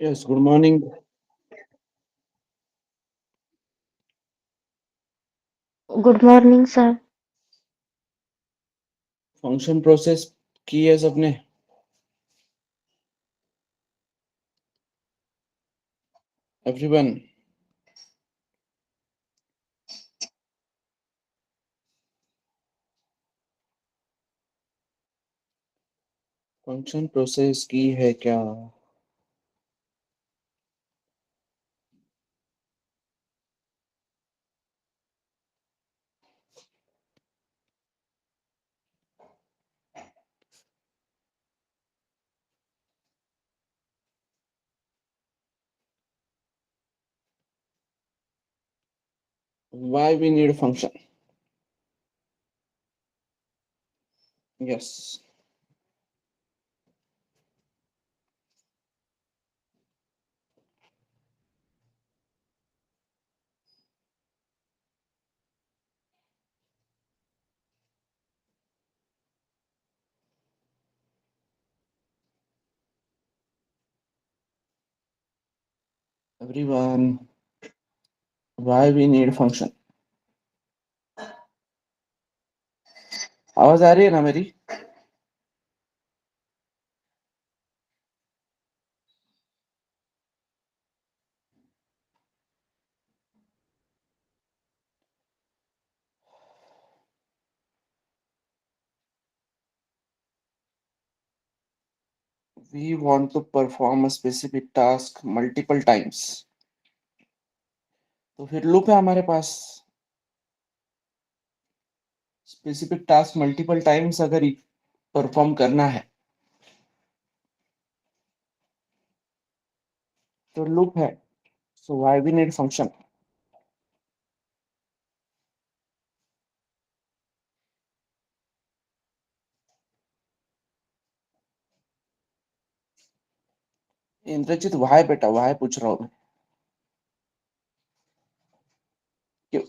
Yes, good morning. Good morning, sir. Function process की है सबने? एवरीवन, फंक्शन प्रोसेस की है क्या? Why we need a function? Yes, everyone. Why we need a function? आवाज आ रही है ना मेरी? We want to perform a specific task multiple times. तो फिर लूप है हमारे पास. स्पेसिफिक टास्क मल्टीपल टाइम्स अगर परफॉर्म करना है तो लूप है. So why we need function? Indrajeet, why बेटा, व्हाई पूछ रहा हूँ मैं.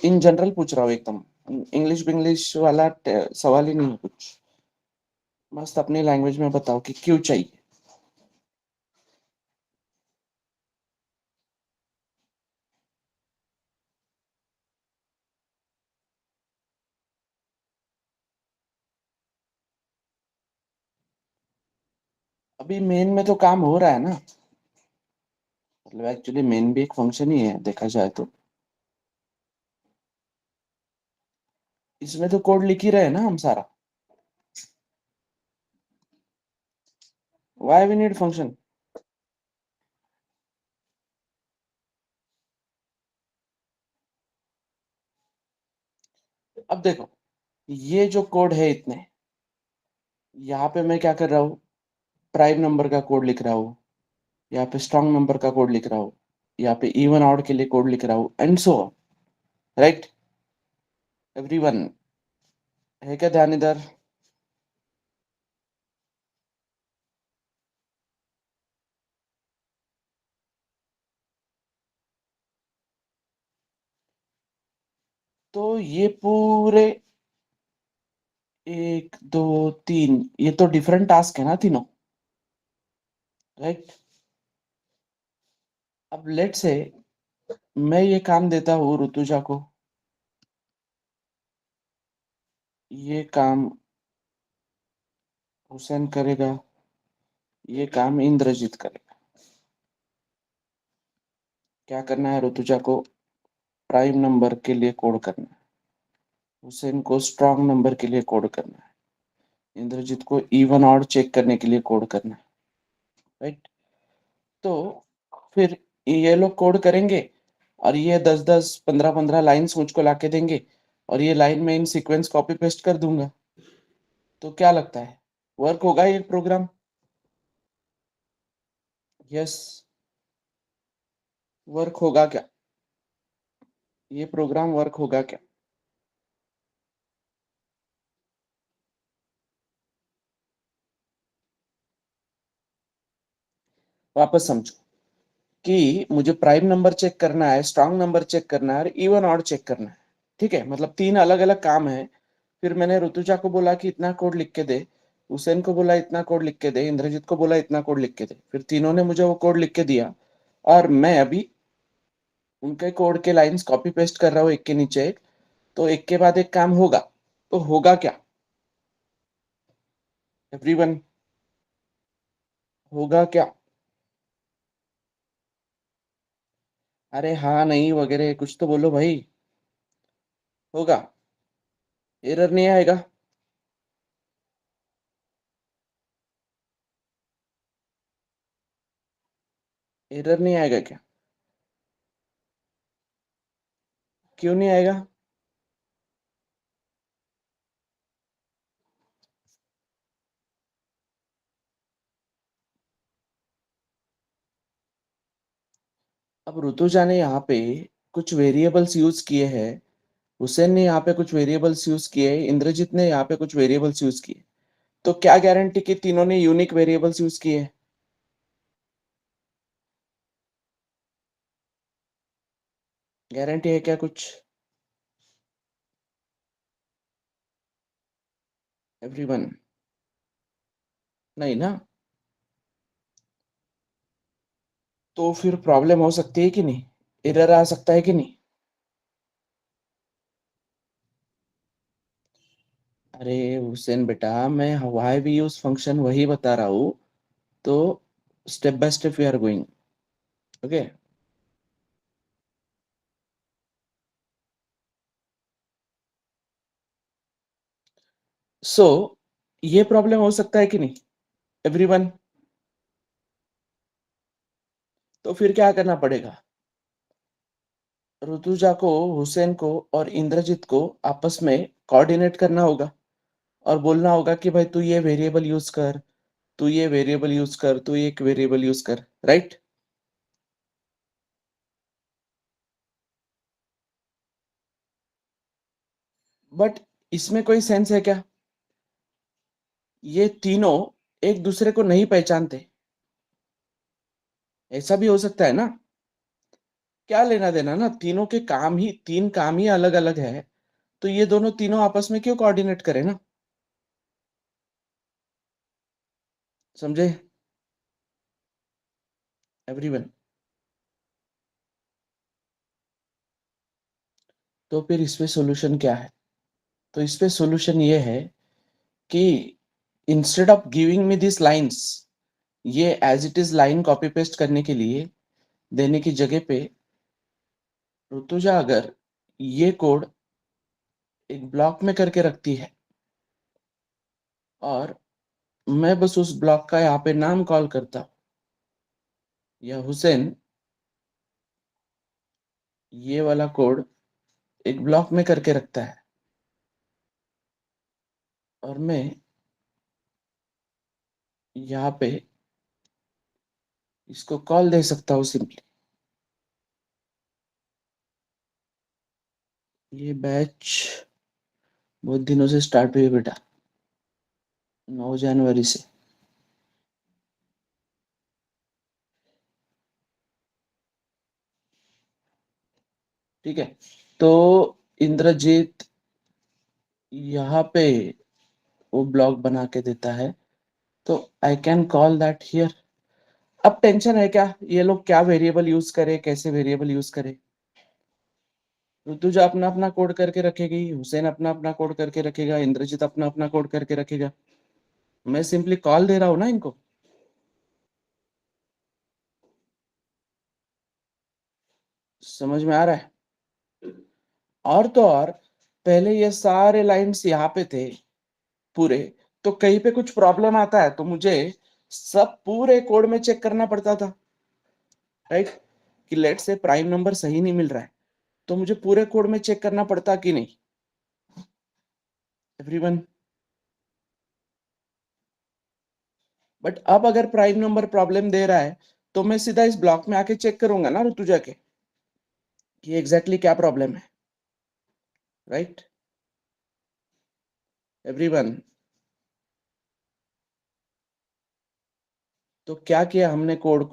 इन जनरल पूछ रहा हूँ एकदम. इंग्लिश बिंग्लिश वाला सवाल ही नहीं है कुछ. मस्त अपनी लैंग्वेज में बताओ कि क्यों चाहिए. अभी मेन में तो काम हो रहा है ना. मतलब एक्चुअली मेन भी एक फंक्शन ही है देखा जाए तो. इसमें तो कोड लिख ही रहे हैं ना हम सारा. Why we need function? अब देखो, ये जो कोड है इतने, यहाँ पे मैं क्या कर रहा हूँ? प्राइम नंबर का कोड लिख रहा हूँ. यहाँ पे स्ट्रॉन्ग नंबर का कोड लिख रहा हूँ. यहाँ पे इवन ऑड के लिए कोड लिख रहा हूँ एंड सो. राइट एवरीवन, है क्या ध्यान इधर? तो ये पूरे 1 2 3, ये तो डिफरेंट टास्क है ना तीनों. राइट. अब लेट से मैं ये काम देता हूँ ऋतुजा को. ये काम हुसैन करेगा. ये काम इंद्रजीत करेगा. क्या करना है ऋतुजा को? प्राइम नंबर के लिए कोड करना है. हुसैन को स्ट्रॉन्ग नंबर के लिए कोड करना है. इंद्रजीत को इवन ऑड चेक करने के लिए कोड करना है. राइट. तो फिर ये लोग कोड करेंगे और ये 10 10 15 15 लाइन्स मुझको लाके देंगे. और ये लाइन में इन सीक्वेंस कॉपी पेस्ट कर दूंगा. तो क्या लगता है, वर्क होगा ये प्रोग्राम? यस. वर्क होगा क्या? ये प्रोग्राम वर्क होगा क्या? वापस समझो कि मुझे प्राइम नंबर चेक करना है, स्ट्रॉन्ग नंबर चेक करना है और इवन ऑड चेक करना है. ठीक है, मतलब 3 अलग अलग काम है. फिर मैंने ऋतुजा को बोला कि इतना कोड लिख के दे. हुसैन को बोला इतना कोड लिख के दे, इंद्रजीत को बोला इतना कोड लिख के दे, फिर तीनों ने मुझे वो कोड लिख के दिया और मैं अभी उनके कोड के लाइंस कॉपी पेस्ट कर रहा हूँ एक के नीचे एक, तो एक के बाद एक काम होगा, तो होगा क्या एवरीवन, होगा क्या? अरे हाँ नहीं वगैरह कुछ तो बोलो भाई, होगा, एरर नहीं आएगा? एरर नहीं आएगा क्या? क्यों नहीं आएगा? अब ऋतुजा ने यहाँ पे कुछ वेरिएबल्स यूज किए हैं, हुसैन ने यहाँ पे कुछ वेरिएबल्स यूज किए, इंद्रजीत ने यहाँ पे कुछ वेरिएबल्स यूज किए, तो क्या गारंटी कि तीनों ने यूनिक वेरिएबल्स यूज किए? गारंटी है क्या कुछ एवरीवन? नहीं ना? तो फिर प्रॉब्लम हो सकती है कि नहीं, एरर आ सकता है कि नहीं? अरे हुसैन बेटा, मैं वाई भी यूज फंक्शन वही बता रहा हूँ, तो step by step we are going, okay? So ये प्रॉब्लम हो सकता है कि नहीं एवरीवन? तो फिर क्या करना पड़ेगा, ऋतुजा को, हुसैन को और इंद्रजीत को आपस में कोऑर्डिनेट करना होगा और बोलना होगा कि भाई तू ये वेरिएबल यूज कर, तू ये वेरिएबल यूज कर, तू एक वेरिएबल यूज कर, राइट? बट इसमें कोई सेंस है क्या? ये तीनों एक दूसरे को नहीं पहचानते, ऐसा भी हो सकता है ना? क्या लेना देना ना, तीनों के काम ही, तीन काम ही अलग अलग है, तो ये दोनों तीनों आपस में क्यों कोऑर्डिनेट करें ना? समझे एवरीवन? तो फिर इस पे सॉल्यूशन क्या है? तो इस पे सॉल्यूशन ये है कि instead of giving me this lines, ये as it is line copy paste करने के लिए देने की जगह पे, ऋतुजा अगर ये कोड एक ब्लॉक में करके रखती है और मैं बस उस ब्लॉक का यहाँ पे नाम कॉल करता हूँ, या हुसैन ये वाला कोड एक ब्लॉक में करके रखता है और मैं यहाँ पे इसको कॉल दे सकता हूँ सिंपली, ये बैच बहुत दिनों से स्टार्ट हुई बेटा, 9 जनवरी से। ठीक है, तो इंद्रजीत यहाँ पे वो ब्लॉग बना के देता है, तो I can call that here. अब टेंशन है क्या, ये लोग क्या वेरिएबल यूज करे, कैसे वेरिएबल यूज करे? ऋतुजा अपना अपना कोड करके रखेगी, हुसैन अपना अपना कोड करके रखेगा, इंद्रजीत अपना अपना कोड करके रखेगा, मैं सिंपली कॉल दे रहा हूँ ना इनको। समझ में आ रहा है? और तो और, पहले ये सारे लाइंस यहाँ पे थे पूरे, तो कहीं पे कुछ प्रॉब्लम आता है तो मुझे सब पूरे कोड में चेक करना पड़ता था, राइट? कि लेट से प्राइम नंबर सही नहीं मिल रहा है, तो मुझे पूरे कोड में चेक करना पड़ता कि नहीं एवरीवन? बट अब अगर प्राइम नंबर प्रॉब्लम दे रहा है, तो मैं सीधा इस ब्लॉक में आके चेक करूंगा ना ऋतुजा के, कि एग्जैक्टली क्या प्रॉब्लम है, राइट एवरीवन? तो क्या किया हमने, कोड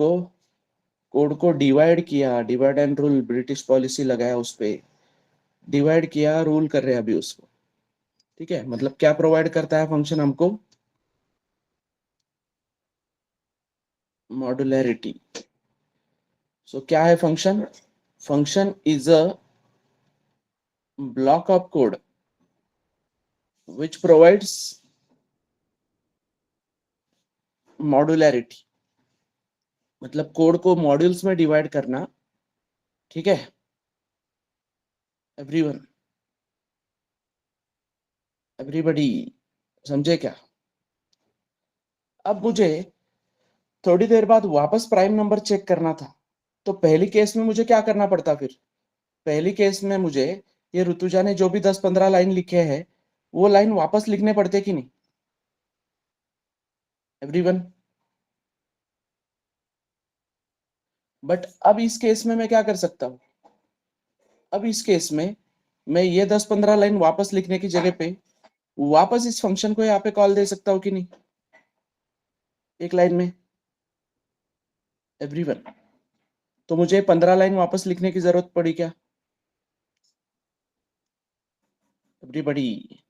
को डिवाइड किया, divide and rule British policy लगाया उस पे, डिवाइड किया, रूल कर रहे हैं अभी उसको। ठीक है, मतलब क्या प्रोवाइड करता है फंक्शन हमको, मॉड्युलैरिटी। सो क्या है function? Function is a block of code which provides modularity, मतलब कोड को मॉड्यूल्स में डिवाइड करना। ठीक है एवरीवन, एवरीबॉडी, समझे क्या? अब मुझे थोड़ी देर बाद वापस प्राइम नंबर चेक करना था, तो पहली केस में मुझे क्या करना पड़ता फिर? पहली केस में मुझे ये ऋतुजा ने जो भी 10-15 लाइन लिखे हैं वो लाइन वापस लिखने पड़ते कि नहीं एवरीवन? बट अब इस केस में मैं क्या कर सकता हूँ? अब इस केस में मैं ये 10-15 लाइन वापस लिखने की जगह पे वापस इस फंक्शन को यहाँ पे कॉल दे सकता हूँ कि नहीं एक लाइन में एवरीवन? तो मुझे 15 लाइन वापस लिखने की जरूरत पड़ी क्या एवरीबॉडी?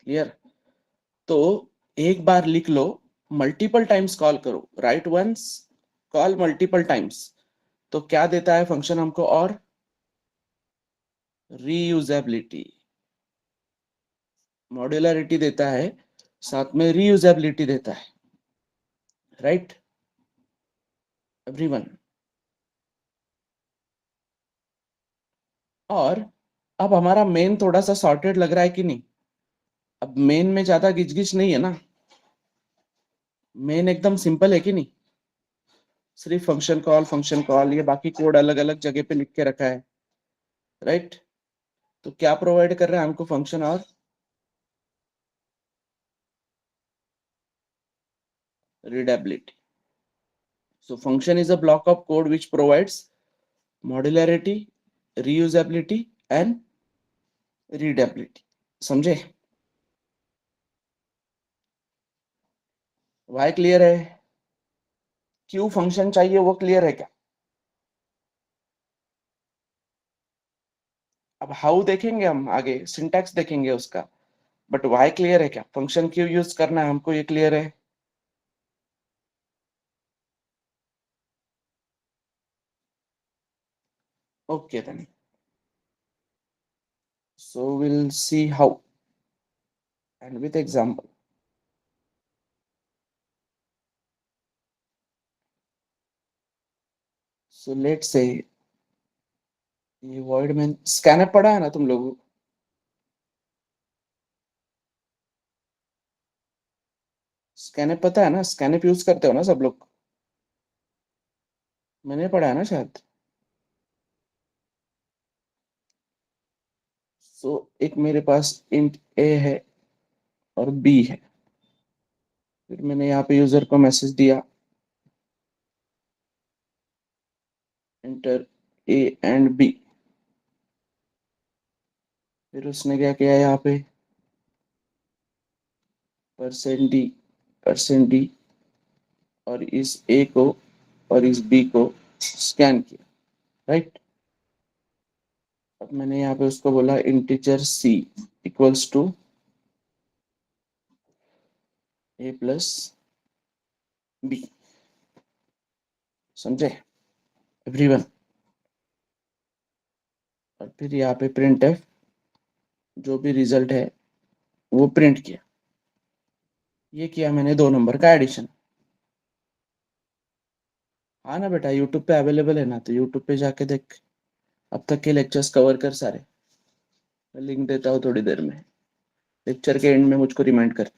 क्लियर? तो एक बार लिख लो, मल्टीपल टाइम्स कॉल करो, write once, call multiple times, तो क्या देता है फंक्शन हमको? और रीयूजेबिलिटी, मॉड्युलरिटी देता है, साथ में रीयूजेबिलिटी देता है, राइट एवरीवन? और अब हमारा मेन थोड़ा सा सॉर्टेड लग रहा है कि नहीं? अब मेन में ज्यादा गिचगिच नहीं है ना? मेन एकदम सिंपल है कि नहीं? सिर्फ फंक्शन कॉल, ये बाकी कोड अलग अलग जगह पे लिख के रखा है, राइट? तो क्या प्रोवाइड कर रहा है हमको फंक्शन? और readability. So function is a block of code which provides modularity, reusability and readability. समझे? वाई क्लियर है? क्यों फंक्शन चाहिए वो क्लियर है क्या? अब हाउ देखेंगे हम आगे, सिंटैक्स देखेंगे उसका, बट वाई क्लियर है क्या? फंक्शन क्यों यूज करना है हमको ये क्लियर है? Okay then, so we'll see how and with example. So let's say ये void में स्कैनअप पढ़ा है ना तुम लोग? स्कैनअप पता है ना? स्कैनअप यूज करते हो ना सब लोग? मैंने पढ़ा है ना शायद। सो एक मेरे पास इंट ए है और बी है, फिर मैंने यहाँ पे यूजर को मैसेज दिया एंटर ए एंड बी, फिर उसने क्या किया यहाँ पे %d, %d, और इस ए को और इस बी को स्कैन किया, राइट? अब मैंने यहाँ पे उसको बोला integer c equals to a plus b. समझे एवरीवन? और फिर यहाँ पे प्रिंट एफ, जो भी रिजल्ट है वो प्रिंट किया। ये किया मैंने 2 नंबर का एडिशन। हाँ ना बेटा, यूट्यूब पे अवेलेबल है ना, तो यूट्यूब पे जाके देख, अब तक के लेक्चर्स कवर कर सारे। मैं लिंक देता हूँ थोड़ी देर में, लेक्चर के एंड में मुझको रिमाइंड कर।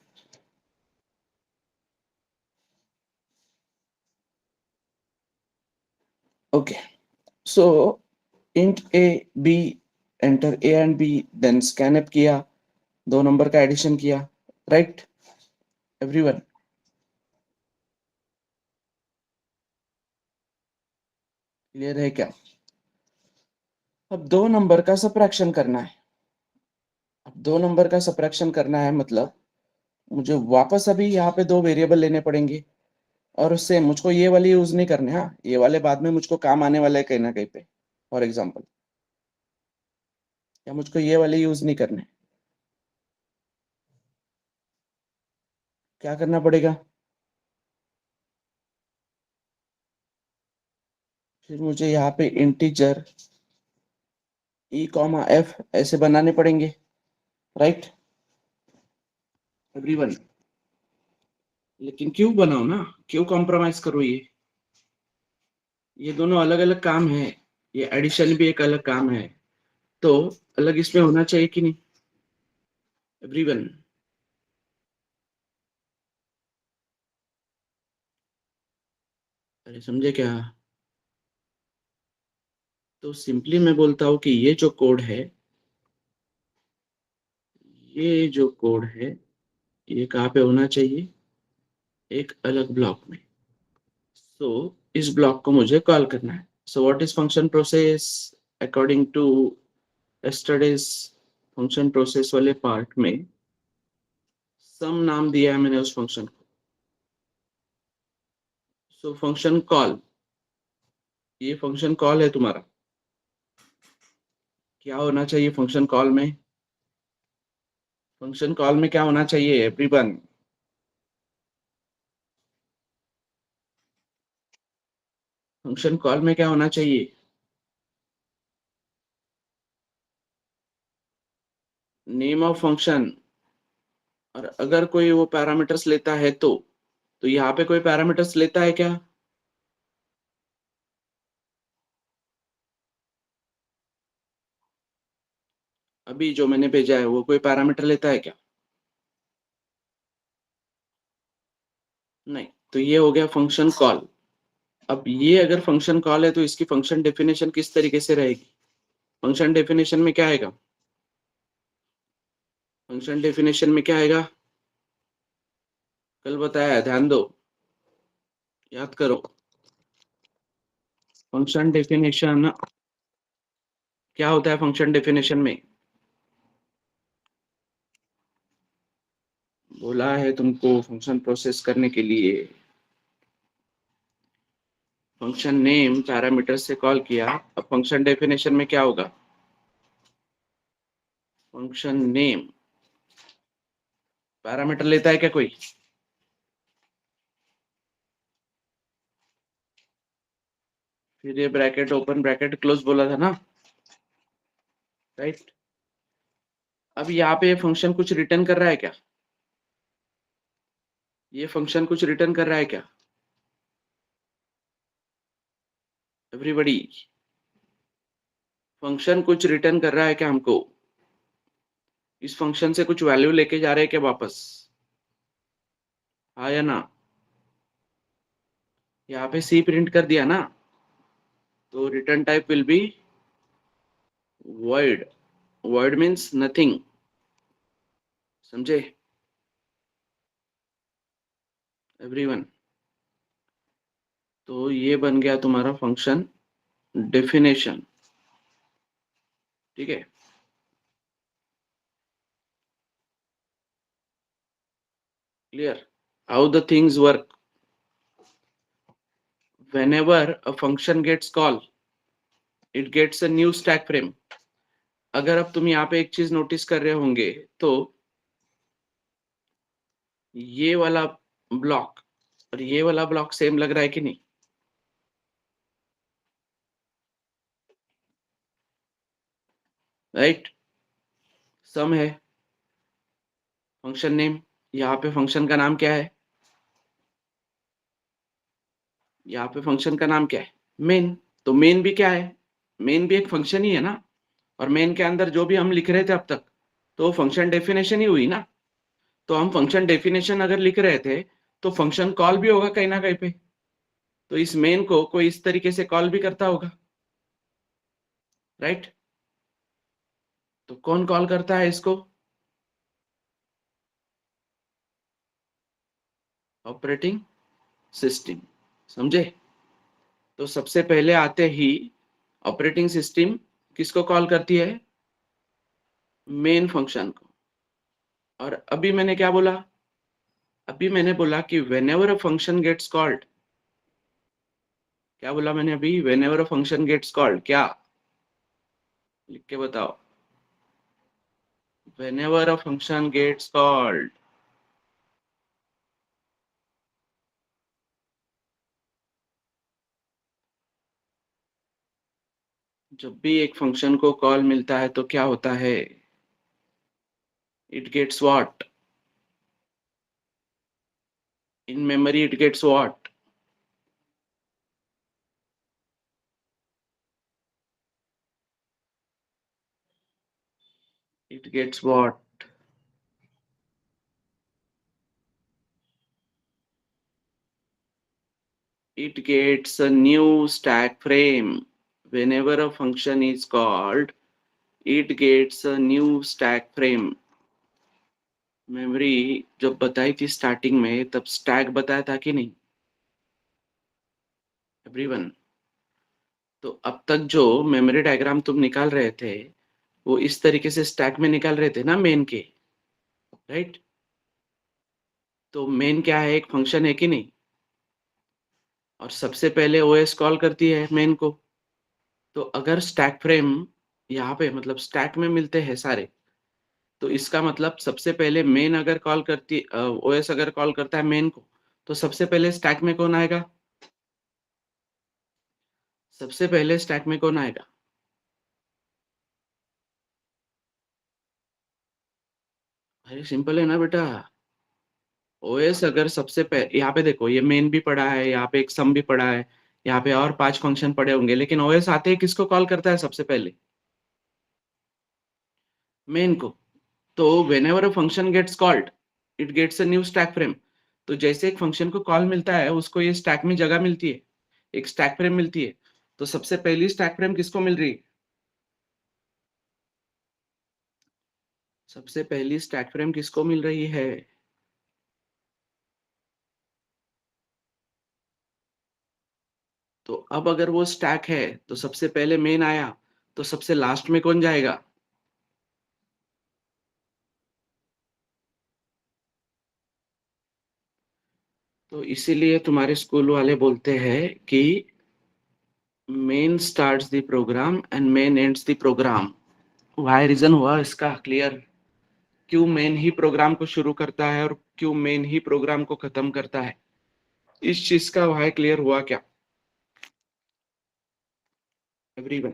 Okay, so int a b, enter a and b, then scanf किया, 2 नंबर का एडिशन किया, राइट एवरीवन? क्लियर है क्या? अब 2 नंबर का सबट्रैक्शन करना है। अब 2 नंबर का सबट्रैक्शन करना है मतलब मुझे वापस अभी यहाँ पे 2 वेरिएबल लेने पड़ेंगे, और उससे मुझको ये वाले यूज नहीं करने। हाँ, ये वाले बाद में मुझको काम आने वाले हैं कहीं ना कहीं पे, फॉर एग्जाम्पल, या मुझको ये वाले यूज नहीं करने। क्या करना पड़ेगा? फिर मुझे यहाँ पे इंटीजर ई कॉमा एफ ऐसे बनाने पड़ेंगे, राइट एवरीवन। लेकिन क्यों बनाओ ना, क्यों कॉम्प्रोमाइज करो? ये दोनों अलग अलग काम है, ये एडिशन भी एक अलग काम है, तो अलग इसमें होना चाहिए कि नहीं एवरीवन? अरे समझे क्या? तो सिंपली मैं बोलता हूँ कि ये जो कोड है, ये जो कोड है, ये कहाँ पे होना चाहिए? एक अलग ब्लॉक में। सो इस ब्लॉक को मुझे कॉल करना है। So what is function process? According to yesterday's function process वाले पार्ट में सम नाम दिया है मैंने उस फंक्शन को। सो फंक्शन कॉल, ये फंक्शन कॉल है तुम्हारा। क्या होना चाहिए फंक्शन कॉल में? फंक्शन कॉल में क्या होना चाहिए एवरीवन? फंक्शन कॉल में क्या होना चाहिए? Name of function. और अगर कोई वो पैरामीटर्स लेता है तो यहाँ पे कोई पैरामीटर्स लेता है क्या? अभी जो मैंने भेजा है वो कोई पैरामीटर लेता है क्या? नहीं। तो ये हो गया फंक्शन कॉल। अब ये अगर फंक्शन कॉल है तो इसकी फंक्शन डेफिनेशन किस तरीके से रहेगी? फंक्शन डेफिनेशन में क्या आएगा? फंक्शन डेफिनेशन में क्या आएगा? कल बताया है, ध्यान दो, याद करो। फंक्शन डेफिनेशन क्या होता है? फंक्शन डेफिनेशन में बोला है तुमको फंक्शन प्रोसेस करने के लिए, फंक्शन नेम पैरामीटर से कॉल किया। अब फंक्शन डेफिनेशन में क्या होगा? फंक्शन नेम पैरामीटर लेता है क्या कोई? फिर ये ब्रैकेट ओपन ब्रैकेट क्लोज बोला था ना, राइट? अब यहाँ पे फंक्शन कुछ रिटर्न कर रहा है क्या? ये फंक्शन कुछ रिटर्न कर रहा है क्या एवरीबॉडी? फंक्शन कुछ रिटर्न कर रहा है क्या हमको? इस फंक्शन से कुछ वैल्यू लेके जा रहे हैं क्या वापस? हाँ या ना? यहाँ पे सी प्रिंट कर दिया ना, तो return type will be void। void means nothing, समझे एवरीवन? तो ये बन गया तुम्हारा फंक्शन डेफिनेशन, ठीक है? Clear how the things work? whenever a function gets call, it gets a new stack frame। अगर अब तुम यहाँ पे एक चीज नोटिस कर रहे होंगे तो ये वाला ब्लॉक और ये वाला ब्लॉक सेम लग रहा है कि नहीं? राइट, सम है। फंक्शन नेम, यहाँ पे फंक्शन का नाम क्या है? यहाँ पे फंक्शन का नाम क्या है? मेन। तो मेन भी क्या है? मेन भी एक फंक्शन ही है ना। और मेन के अंदर जो भी हम लिख रहे थे अब तक, तो फंक्शन डेफिनेशन ही हुई ना। तो हम फंक्शन डेफिनेशन अगर लिख रहे थे तो फंक्शन कॉल भी होगा कहीं ना कहीं पे। तो इस मेन को कोई इस तरीके से कॉल भी करता होगा, राइट? तो कौन कॉल करता है इसको? ऑपरेटिंग सिस्टम, समझे? तो सबसे पहले आते ही ऑपरेटिंग सिस्टम किसको कॉल करती है? मेन फंक्शन को। और अभी मैंने क्या बोला? अभी मैंने बोला कि whenever a function gets called, क्या बोला मैंने अभी? whenever a function gets called, क्या लिख के बताओ? whenever a function gets called, जब भी एक फंक्शन को कॉल मिलता है तो क्या होता है? It gets what? In memory it gets what? It gets what? It gets a new stack frame. Whenever a function is called, it gets a new stack frame. Memory जब बताई थी स्टार्टिंग में तब स्टैक बताया था कि नहीं everyone? तो अब तक जो मेमोरी डायग्राम तुम निकाल रहे थे वो इस तरीके से स्टैक में निकाल रहे थे ना मेन के, राइट? तो मेन क्या है? एक फंक्शन है कि नहीं? और सबसे पहले ओएस कॉल करती है मेन को। तो अगर स्टैक फ्रेम यहाँ पे मतलब स्टैक में मिलते हैं सारे, तो इसका मतलब सबसे पहले मेन अगर कॉल करती ओएस अगर कॉल करता है मेन को, तो सबसे पहले स्टैक में कौन आएगा? सबसे पहले स्टैक में कौन आएगा? अरे सिंपल है ना बेटा। ओएस अगर सबसे पहले, यहाँ पे देखो ये मेन भी पड़ा है, यहाँ पे एक सम भी पड़ा है, यहाँ पे और 5 फंक्शन पड़े होंगे, लेकिन ओएस आते ही किसको कॉल करता है सबसे पहले? मेन को। तो whenever a function gets called, it gets a new stack frame. तो जैसे एक फंक्शन को कॉल मिलता है उसको ये स्टैक में जगह मिलती है, एक स्टैक फ्रेम मिलती है। तो सबसे पहली स्टैक फ्रेम किसको मिल रही है? सबसे पहली स्टैक फ्रेम किसको मिल रही है? तो अब अगर वो स्टैक है तो सबसे पहले मेन आया, तो सबसे लास्ट में कौन जाएगा? तो इसीलिए तुम्हारे स्कूल वाले बोलते हैं कि main starts the program and main ends the program. Why reason हुआ इसका क्लियर? क्यों मेन ही प्रोग्राम को शुरू करता है और क्यों मेन ही प्रोग्राम को खत्म करता है? इस चीज का वाई क्लियर हुआ क्या everyone?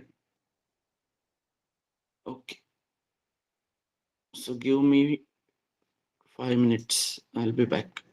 Okay, so give me 5 minutes, I'll be back.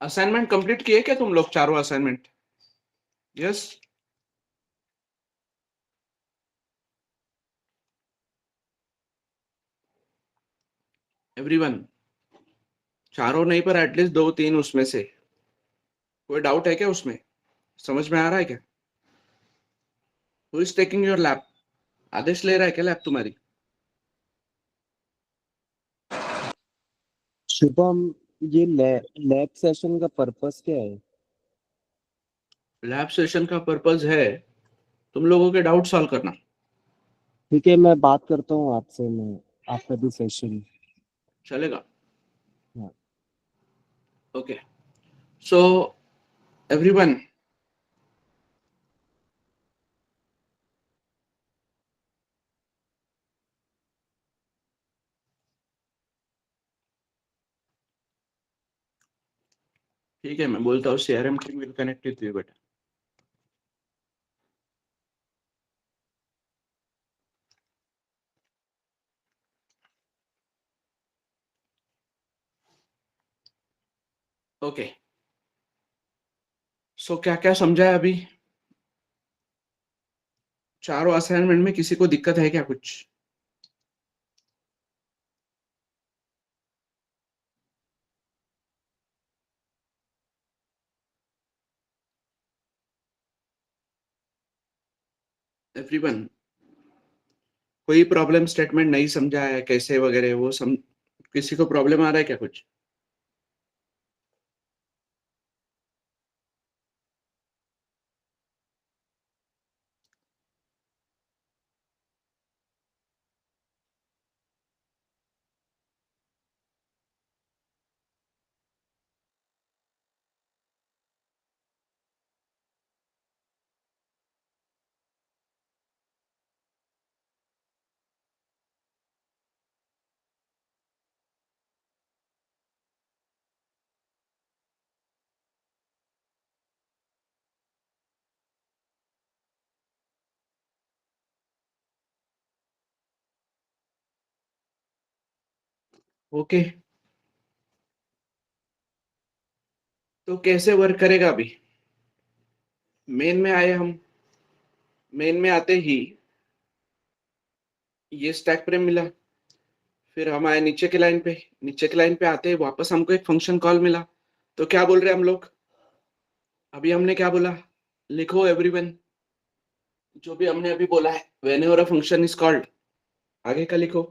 Assignment complete किए क्या तुम लोग? चारों असाइनमेंट? Yes everyone? चारों नहीं पर एटलीस्ट 2-3 उसमें से। कोई डाउट है क्या उसमें? समझ में आ रहा है क्या? Who is taking your lab? Aadesh ले रहा है क्या लैब तुम्हारी? शुभम, ये लैब सेशन का पर्पस क्या है? लैब सेशन का पर्पस है तुम लोगों के डाउट सॉल्व करना। ठीक है, मैं बात करता हूँ आपसे मैं आफ्टर द सेशन। चलेगा? हाँ। ओके, सो एवरीवन, ठीक है, मैं बोलता हूँ CRM team will connect with you बेटा. ओके, सो क्या क्या समझा है अभी? चारों असाइनमेंट में किसी को दिक्कत है क्या कुछ? एवरीवन, कोई प्रॉब्लम स्टेटमेंट नहीं समझा है कैसे वगैरह वो किसी को प्रॉब्लम आ रहा है क्या कुछ? ओके, तो कैसे वर्क करेगा अभी? मेन में आए हम, मेन में आते ही ये स्टैक फ्रेम मिला, फिर हम आए नीचे के लाइन पे, नीचे के लाइन पे आते ही वापस हमको एक फंक्शन कॉल मिला. तो क्या बोल रहे हैं हम लोग? अभी हमने क्या बोला? लिखो एवरीवन, जो भी हमने अभी बोला है, whenever a function is called, आगे का लिखो.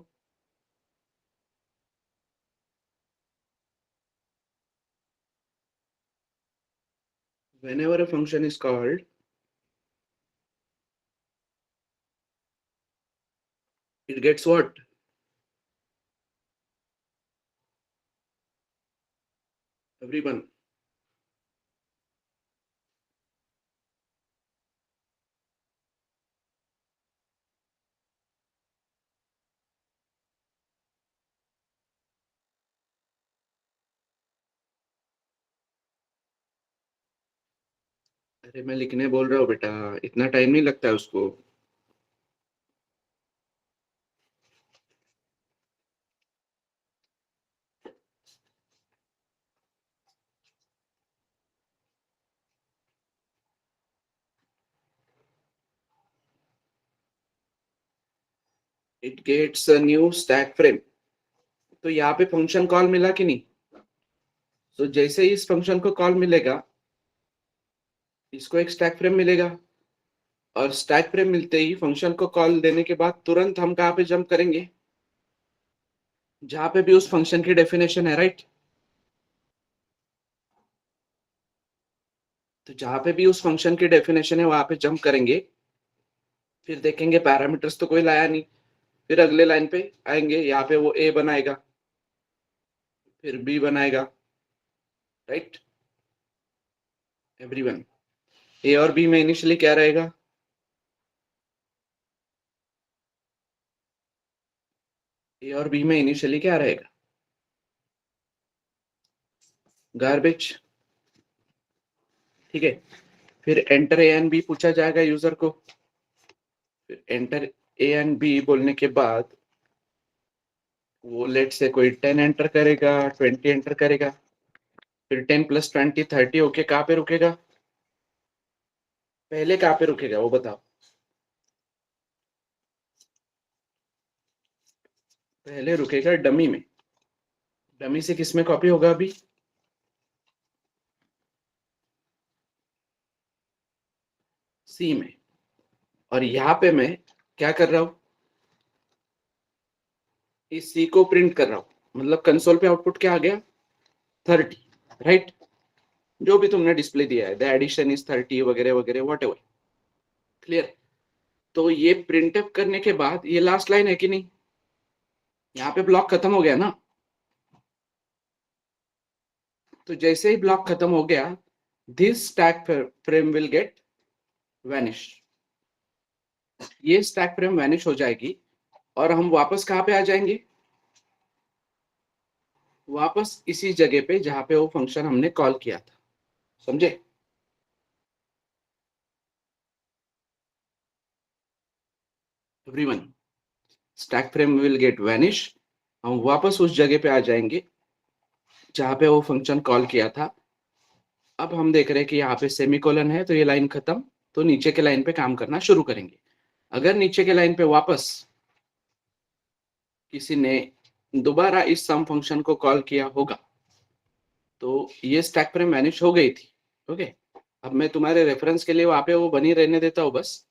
Whenever a function is called, it gets what? Everyone. अरे मैं लिखने बोल रहा हूँ बेटा, इतना टाइम नहीं लगता है उसको. It gets a new stack frame. तो यहाँ पे फंक्शन कॉल मिला कि नहीं? तो जैसे ही इस फंक्शन को कॉल मिलेगा, इसको एक स्टैक फ्रेम मिलेगा, और स्टैक फ्रेम मिलते ही फंक्शन को कॉल देने के बाद तुरंत हम कहाँ पे जंप करेंगे? जहां पे भी उस फंक्शन की डेफिनेशन है, राइट? तो जहां पे भी उस फंक्शन की डेफिनेशन है वहां पे जंप करेंगे. फिर देखेंगे पैरामीटर्स तो कोई लाया नहीं. फिर अगले लाइन पे आएंगे, यहाँ पे वो ए बनाएगा, फिर बी बनाएगा, राइट एवरीवन? ए और बी में इनिशियली क्या रहेगा? ए और बी में इनिशियली क्या रहेगा? गार्बेज. ठीक है, फिर एंटर ए एंड बी पूछा जाएगा यूजर को. फिर एंटर ए एंड बी बोलने के बाद वो लेट से कोई 10 एंटर करेगा, 20 एंटर करेगा. फिर 10 + 20 30 होके कहाँ पे रुकेगा? पहले कहाँ पे रुकेगा वो बताओ. पहले रुकेगा डमी में. डमी से किस में कॉपी होगा अभी? सी में. और यहाँ पे मैं क्या कर रहा हूँ? इस सी को प्रिंट कर रहा हूँ. मतलब कंसोल पे आउटपुट क्या आ गया? 30, राइट? जो भी तुमने डिस्प्ले दिया है, द एडिशन इज 30 वगैरह वगैरह व्हाटएवर. क्लियर? तो ये प्रिंटअप करने के बाद ये लास्ट लाइन है कि नहीं? यहाँ पे ब्लॉक खत्म हो गया ना. तो जैसे ही ब्लॉक खत्म हो गया, this stack frame will get vanish. ये स्टैक फ्रेम वैनिश हो जाएगी और हम वापस कहाँ पे आ जाएंगे? वापस इसी जगह पे जहां पे वो फंक्शन हमने कॉल किया था. समझे? Everyone, stack frame will get vanish. हम वापस उस जगह पे आ जाएंगे जहां पे वो फंक्शन कॉल किया था। अब हम देख रहे हैं कि यहाँ पे सेमीकोलन है, तो ये लाइन खत्म, तो नीचे के लाइन पे काम करना शुरू करेंगे। अगर नीचे के लाइन पे वापस किसी ने दोबारा इस सम फंक्शन को कॉल किया होगा तो ये स्टैक फ्रेम मैनिश हो गई थी। ओके, अब मैं तुम्हारे रेफरेंस के लिए वहां पे वो बनी रहने देता हूँ बस,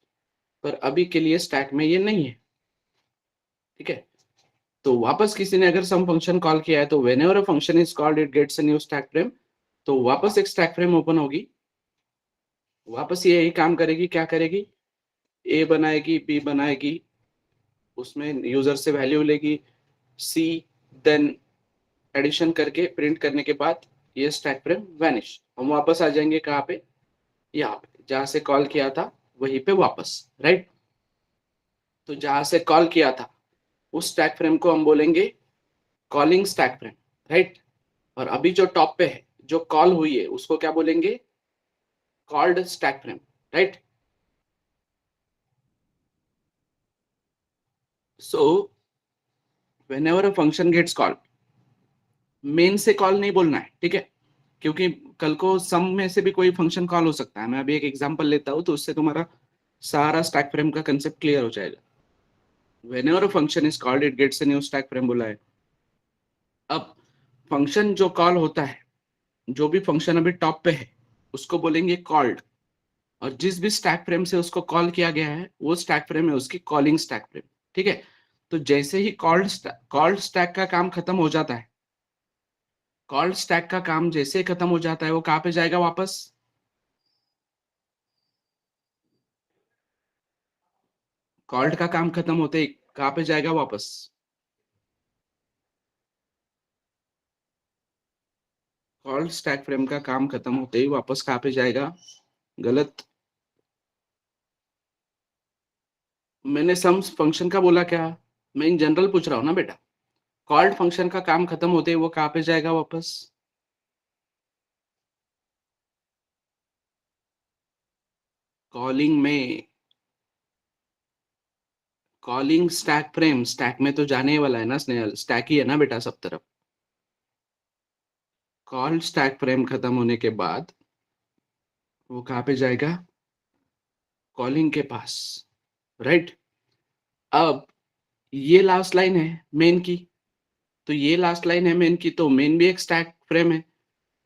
पर अभी के लिए स्टैक में ये नहीं है। ठीक है, तो वापस किसी ने अगर सम फंक्शन कॉल किया है तो whenever a function is called it gets a new stack frame. तो वापस एक स्टैक फ्रेम ओपन होगी, वापस ये यही काम करेगी। क्या करेगी? ए बनाएगी, बी बनाएगी, उसमें यूजर से वैल्यू लेगी, सी, देन एडिशन करके प्रिंट करने के बाद ये स्टैक फ्रेम वैनिश। हम वापस आ जाएंगे कहाँ पे? यहाँ पे जहां से कॉल किया था वहीं पे वापस, राइट? तो जहां से कॉल किया था उस स्टैक फ्रेम को हम बोलेंगे कॉलिंग स्टैक फ्रेम, राइट? और अभी जो टॉप पे है, जो कॉल हुई है, उसको क्या बोलेंगे? Called stack frame, right? So whenever a function gets called, main से कॉल नहीं बोलना है, ठीक है? क्योंकि कल को सम में से भी कोई फंक्शन कॉल हो सकता है। मैं अभी एक एग्जांपल लेता हूं तो उससे तुम्हारा सारा स्टैक फ्रेम का कंसेप्ट क्लियर हो जाएगा। Whenever a function is called it gets a new stack frame बोला है। अब फंक्शन जो कॉल होता है, जो भी फंक्शन अभी टॉप पे है, उसको बोलेंगे कॉल्ड। और जिस भी स्टैक फ्रेम से उसको कॉल किया गया है वो स्टैक फ्रेम है उसकी कॉलिंग स्टैक फ्रेम, ठीक है? तो जैसे ही कॉल्ड स्टैक का काम खत्म हो जाता है, कॉल्ड स्टैक का काम जैसे ही खत्म हो जाता है वो कहाँ पे जाएगा वापस? कॉल्ड का काम खत्म होते ही कहाँ पे जाएगा वापस? कॉल्ड स्टैक फ्रेम का काम खत्म होते ही वापस कहाँ पे जाएगा? गलत। मैंने सम फंक्शन का बोला क्या? मैं इन जनरल पूछ रहा हूँ ना बेटा। कॉल्ड फंक्शन का काम खत्म होते ही वो कहाँ पे जाएगा वापस? कॉलिंग में। कॉलिंग स्टैक फ्रेम, स्टैक में तो जाने ही वाला है ना स्नेहल, स्टैक ही है ना बेटा सब तरफ। कॉल्ड स्टैक फ्रेम खत्म होने के बाद वो कहाँ पे जाएगा? कॉलिंग के पास, राइट? अब ये लास्ट लाइन है मेन की, तो ये लास्ट लाइन है मेन की, तो मेन भी एक स्टैक फ्रेम है,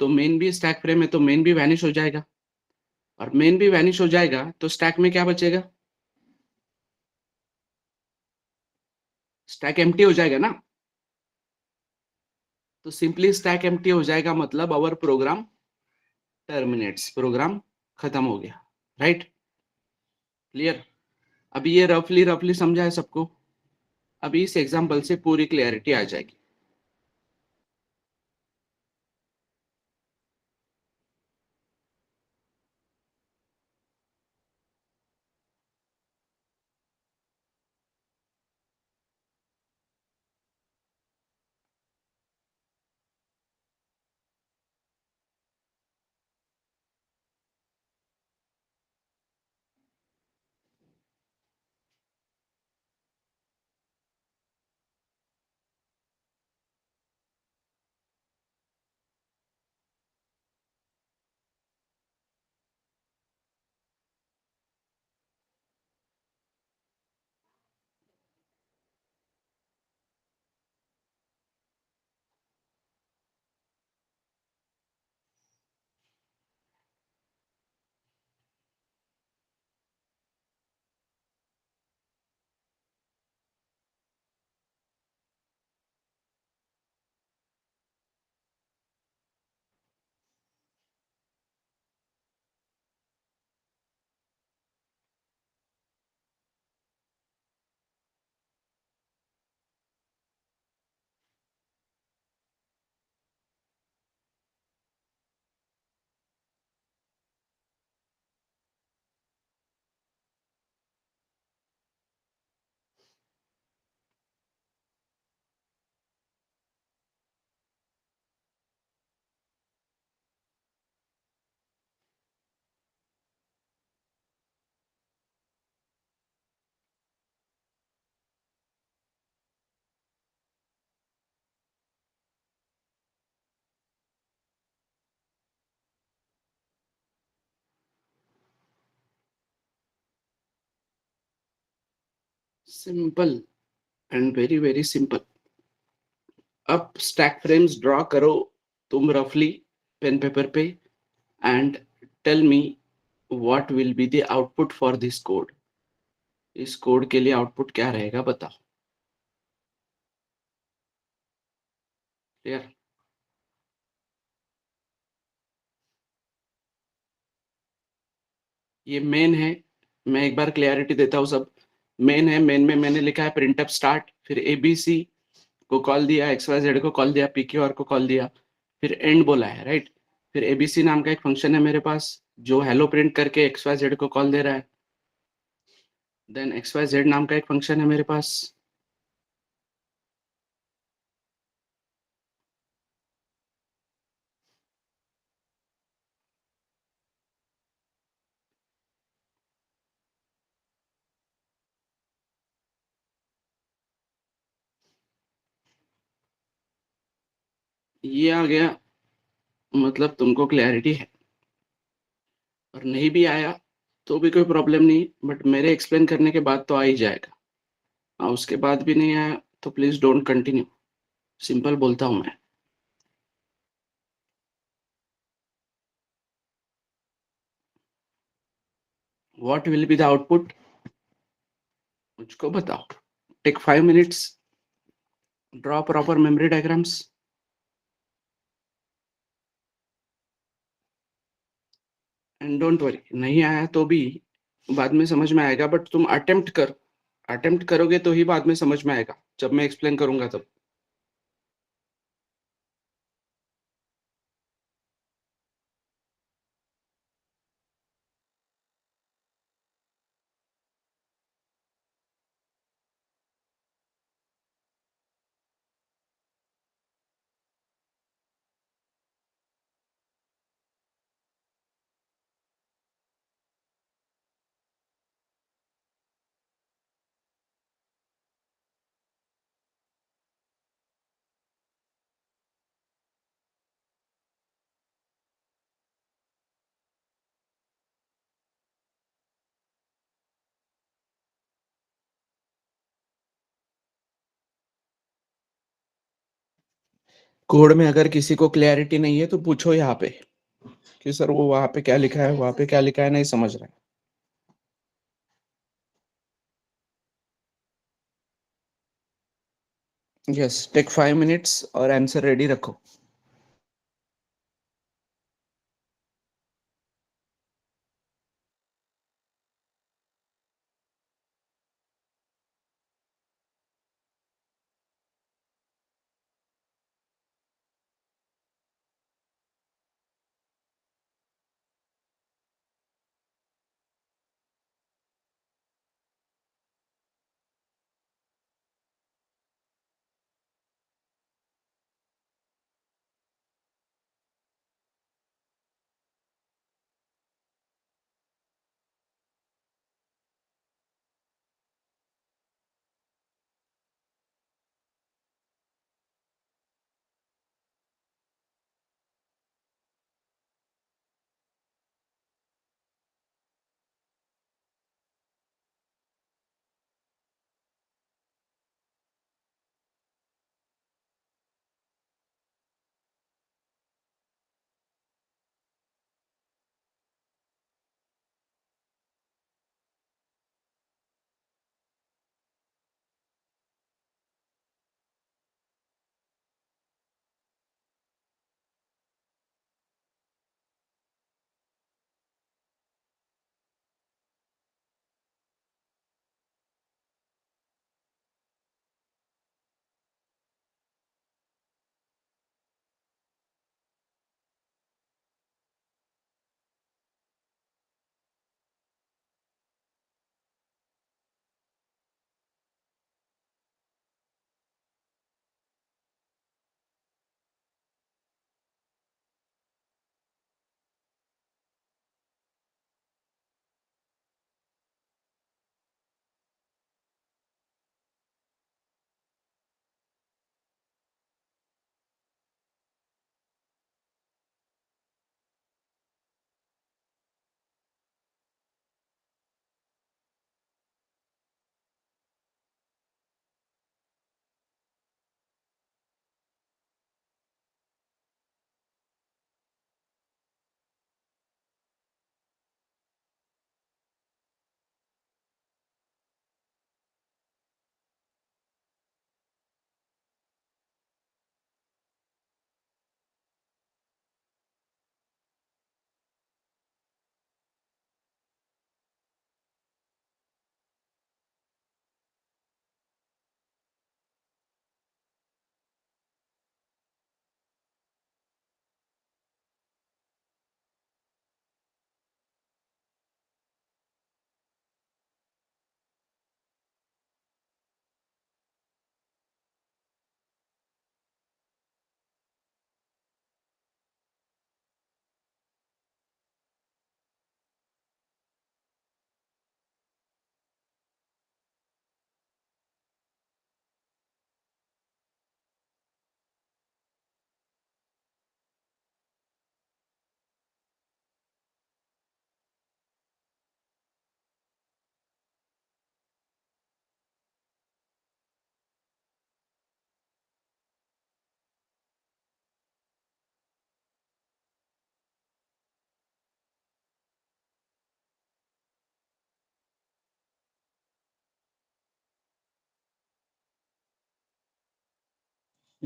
तो मेन भी स्टैक फ्रेम है, तो मेन भी वैनिश हो जाएगा। और मेन भी वैनिश हो जाएगा तो स्टैक में क्या बचेगा? स्टैक एम्प्टी हो जाएगा ना। तो सिंपली स्टैक एम्प्टी हो जाएगा मतलब आवर प्रोग्राम टर्मिनेट्स, प्रोग्राम खत्म हो गया, राइट? क्लियर? अभी ये रफली रफली समझा है सबको? अभी इस एग्जांपल से पूरी क्लियरिटी आ जाएगी। Simple and very very simple. अब स्टैक फ्रेम्स ड्रॉ करो तुम रफली पेन पेपर पे and tell me what will be the output for this code. इस कोड के लिए आउटपुट क्या रहेगा बताओ. क्लियर. ये मेन है. मैं एक बार क्लियरिटी देता हूँ सब. मेन है. मेन में मैंने लिखा है प्रिंटअप स्टार्ट, फिर एबीसी को कॉल दिया, एक्स वाई जेड को कॉल दिया, पीक्यूआर को कॉल दिया, फिर एंड बोला है राइट. फिर एबीसी नाम का एक फंक्शन है मेरे पास जो हेलो प्रिंट करके एक्स वाई जेड को कॉल दे रहा है. देन एक्स वाई जेड नाम का एक फंक्शन है मेरे पास. ये आ गया. मतलब तुमको क्लैरिटी है. और नहीं भी आया तो भी कोई प्रॉब्लम नहीं, बट मेरे एक्सप्लेन करने के बाद तो आ ही जाएगा. हाँ, उसके बाद भी नहीं आया तो प्लीज डोंट कंटिन्यू. सिंपल बोलता हूँ मैं. What will be the output मुझको बताओ. Take 5 minutes. Draw proper memory diagrams. And don't worry, नहीं आया तो भी बाद में समझ में आएगा, बट तुम अटेम्प्ट कर. अटेम्प्ट करोगे तो ही बाद में समझ में आएगा जब मैं एक्सप्लेन करूंगा तब. कोड में अगर किसी को क्लैरिटी नहीं है तो पूछो यहाँ पे कि सर वो वहां पे क्या लिखा है, वहां पे क्या लिखा है, नहीं समझ रहा है. यस, टेक 5 minutes और आंसर रेडी रखो.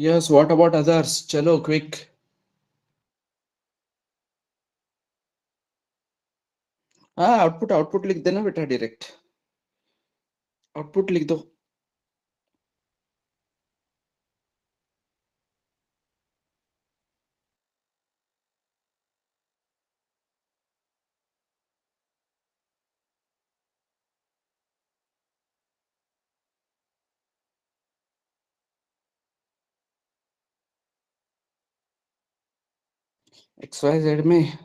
Yes, what about others? चलो क्विक। हाँ, आउटपुट आउटपुट लिख देना बेटा, डायरेक्ट आउटपुट लिख दो। XYZ में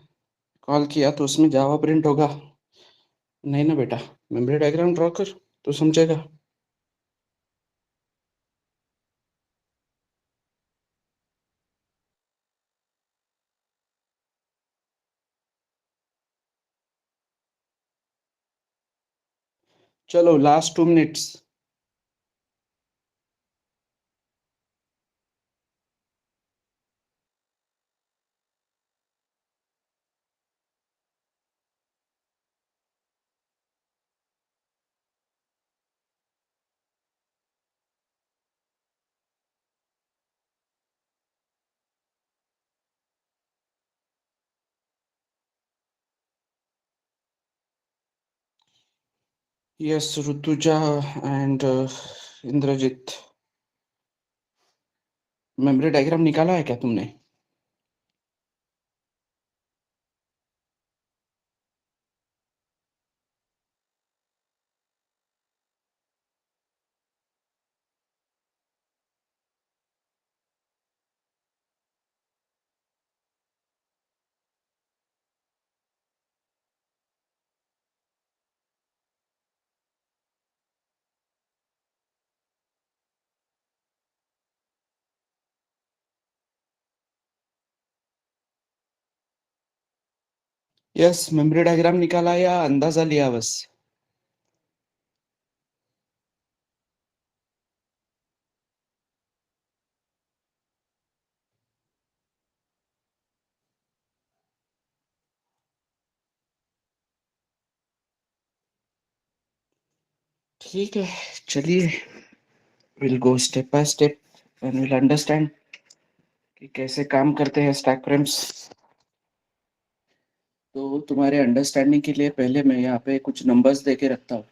कॉल किया तो उसमें जावा प्रिंट होगा? नहीं ना बेटा, मेमोरी डायग्राम ड्रॉ कर तो समझेगा। चलो last 2 minutes. Yes Rutuja and Indrajeet, memory diagram निकाला है क्या तुमने? यस, मेमोरी डायग्राम निकाला या अंदाजा लिया बस? ठीक है, चलिए, will go step by step and will understand कि कैसे काम करते हैं स्टैक फ्रेम्स। तो तुम्हारे अंडरस्टैंडिंग के लिए पहले मैं यहाँ पे कुछ नंबर्स दे के रखता हूँ।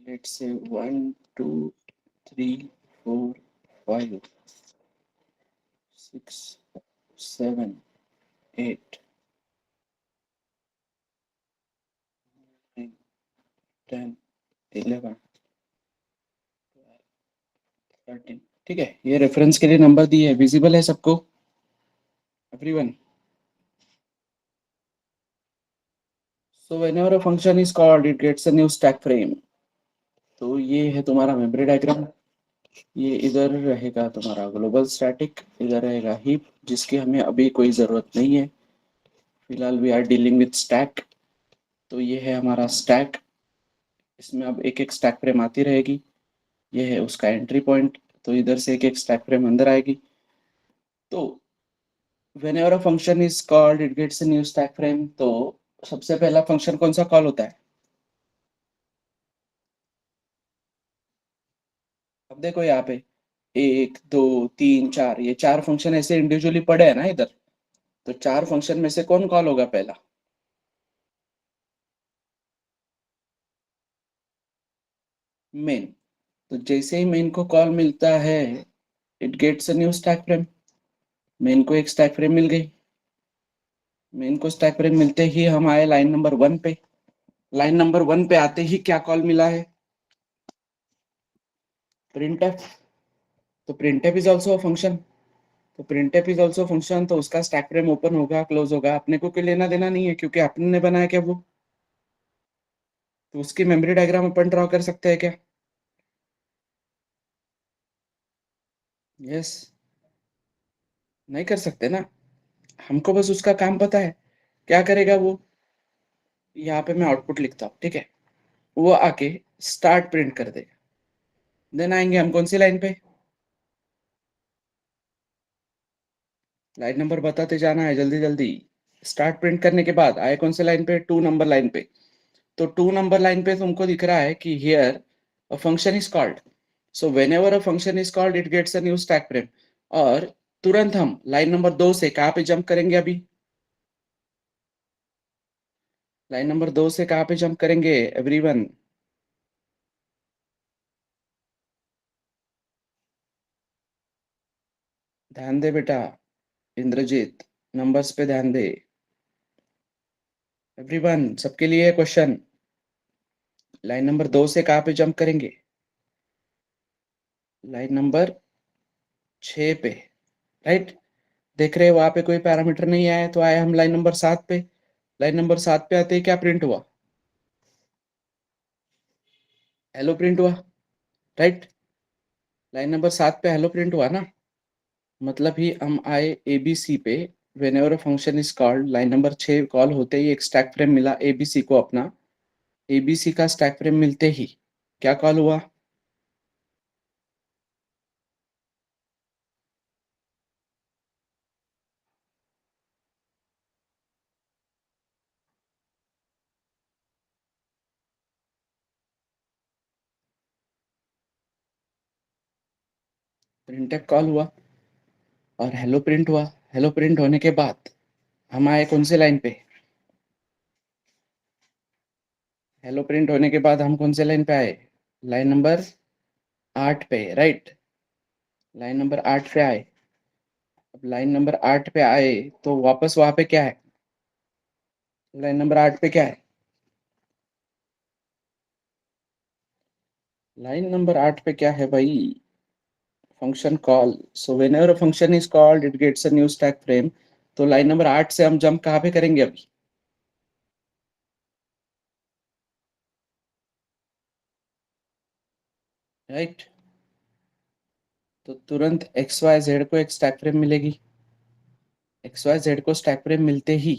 Let's say 1, 2, 3, 4, 5, 6, 7, 8, 9, 10, 11, 13। ठीक है, ये रेफरेंस के लिए नंबर दिए है, विजिबल है सबको, everyone? So whenever a function is called, it gets a new stack frame. तो ये है तुम्हारा मेमोरी डायग्राम। ये इधर रहेगा तुम्हारा ग्लोबल स्टैटिक, इधर रहेगा हीप, जिसकी हमें अभी कोई ज़रूरत नहीं है। फिलहाल we are dealing with stack. तो ये है हमारा स्टैक, इसमें अब एक एक स्टैक फ्रेम आती रहेगी। ये है उसका एंट्री पॉइंट, तो इधर से एक एक स्टैक फ्रेम अंदर आएगी। तो whenever a function is called, it gets a new stack frame। तो सबसे पहला फंक्शन कौन सा कॉल होता है? अब देखो यहाँ पे 1, 2, 3, 4, ये 4 फंक्शन ऐसे इंडिविजुअली पड़े हैं ना इधर। तो 4 फंक्शन में से कौन कॉल होगा पहला? मेन। तो जैसे ही मेन को कॉल मिलता है, it gets a new stack frame. Main को एक स्टैक फ्रेम मिल गई। मेन को स्टैक फ्रेम मिलते ही हम आए लाइन नंबर 1 पे। लाइन नंबर 1 पे आते ही क्या कॉल मिला है? प्रिंटफ। तो printf is also a function. तो प्रिंटफ इज ऑल्सो फंक्शन, तो उसका स्टैक फ्रेम ओपन होगा क्लोज होगा, अपने को कोई लेना देना नहीं है, क्योंकि आपने ने बनाया क्या वो। तो उसकी मेमोरी डायग्राम अपन ड्रॉ कर सकते हैं क्या? यस। नहीं कर सकते ना, हमको बस उसका काम पता है। क्या करेगा वो, यहाँ पे मैं आउटपुट लिखता हूँ, ठीक है। वो आके स्टार्ट प्रिंट कर देगा। देन आएंगे हम कौन सी लाइन पे, लाइन नंबर बताते जाना है जल्दी जल्दी। स्टार्ट प्रिंट करने के बाद आए कौन से लाइन पे, 2 नंबर लाइन पे। तो 2 नंबर लाइन पे तुमको दिख रहा है कि here a function is called, so whenever a function is called it gets a new stack frame. और तुरंत हम लाइन नंबर 2 से कहाँ पे जंप करेंगे अभी, लाइन नंबर 2 से कहाँ पे जंप करेंगे एवरीवन, ध्यान दे बेटा, इंद्रजीत नंबर्स पे ध्यान दे। एवरीवन सबके लिए क्वेश्चन, लाइन नंबर 2 से कहाँ पे जंप करेंगे, लाइन नंबर 6 पे, राइट। देख रहे हैं वहां पे कोई पैरामीटर नहीं आया, तो आए हम लाइन नंबर 7 पे। लाइन नंबर 7 पे आते ही क्या प्रिंट हुआ, हेलो प्रिंट हुआ, राइट। लाइन नंबर 7 पे हेलो प्रिंट हुआ ना, मतलब ही हम आए एबीसी पे। When ever function is called, line number 6 call होते ही एक स्टैक फ्रेम मिला एबीसी को अपना। एबीसी का स्टैक फ्रेम मिलते ही क्या कॉल हुआ, प्रिंटफ कॉल हुआ और हेलो प्रिंट हुआ। हेलो प्रिंट होने के बाद हम आए कौन से लाइन पे, हेलो प्रिंट होने के बाद हम कौन से लाइन पे आए, लाइन नंबर 8 पे, राइट। लाइन नंबर 8 पे आए। अब लाइन नंबर 8 पे आए तो वापस वहां पे क्या है, लाइन नंबर 8 पे क्या है, लाइन नंबर 8 पे क्या है भाई, function call. So whenever a function is called it gets a new stack frame. तो लाइन नंबर 8 से हम जंप कहाँ पे करेंगे अभी, राइट। तो तुरंत एक्स वाई जेड को एक स्टैक फ्रेम मिलेगी। एक्स वाई जेड को स्टैक फ्रेम मिलते ही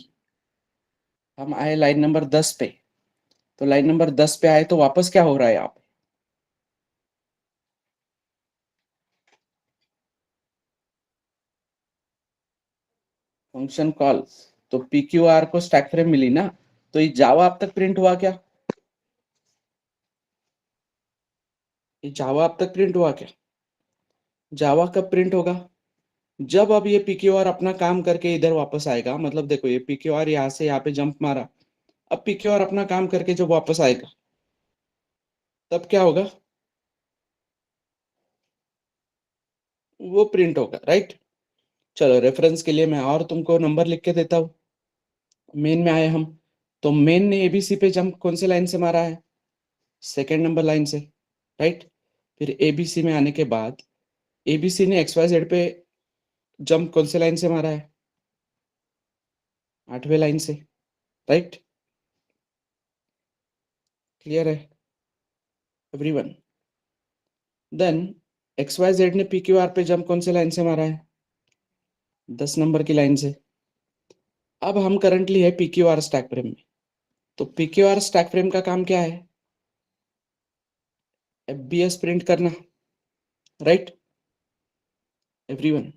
हम आए लाइन नंबर 10 पे। तो लाइन नंबर 10 पे आए तो वापस क्या हो रहा है यहाँ पे, फंक्शन कॉल। तो पी क्यू आर को स्टैक फ्रेम मिली ना, तो ये जावा अब तक प्रिंट हुआ क्या, ये जावा अब तक प्रिंट हुआ क्या, जावा कब प्रिंट होगा, जब अब ये पीक्यूआर अपना काम करके इधर वापस आएगा। मतलब देखो ये पीक्यूआर यहाँ से यहाँ पे जंप मारा, अब पीक्यूआर अपना काम करके जब वापस आएगा तब क्या होगा, वो प्रिंट होगा, राइट। चलो रेफरेंस के लिए मैं और तुमको नंबर लिख के देता हूँ। मेन में आए हम, तो मेन ने एबीसी पे जंप कौन से लाइन से मारा है, सेकेंड नंबर लाइन से, राइट। फिर एबीसी में आने के बाद एबीसी ने एक्स वाई जेड पे जंप कौन से लाइन से मारा है, 8वें लाइन से, राइट। क्लियर है everyone. Then X Y Z ने पी क्यू आर पे जंप कौन से लाइन से मारा है, 10 नंबर की लाइन से। अब हम करंटली है P Q R stack frame में। तो P Q R stack frame का काम क्या है, एफ बी एस प्रिंट करना, right everyone.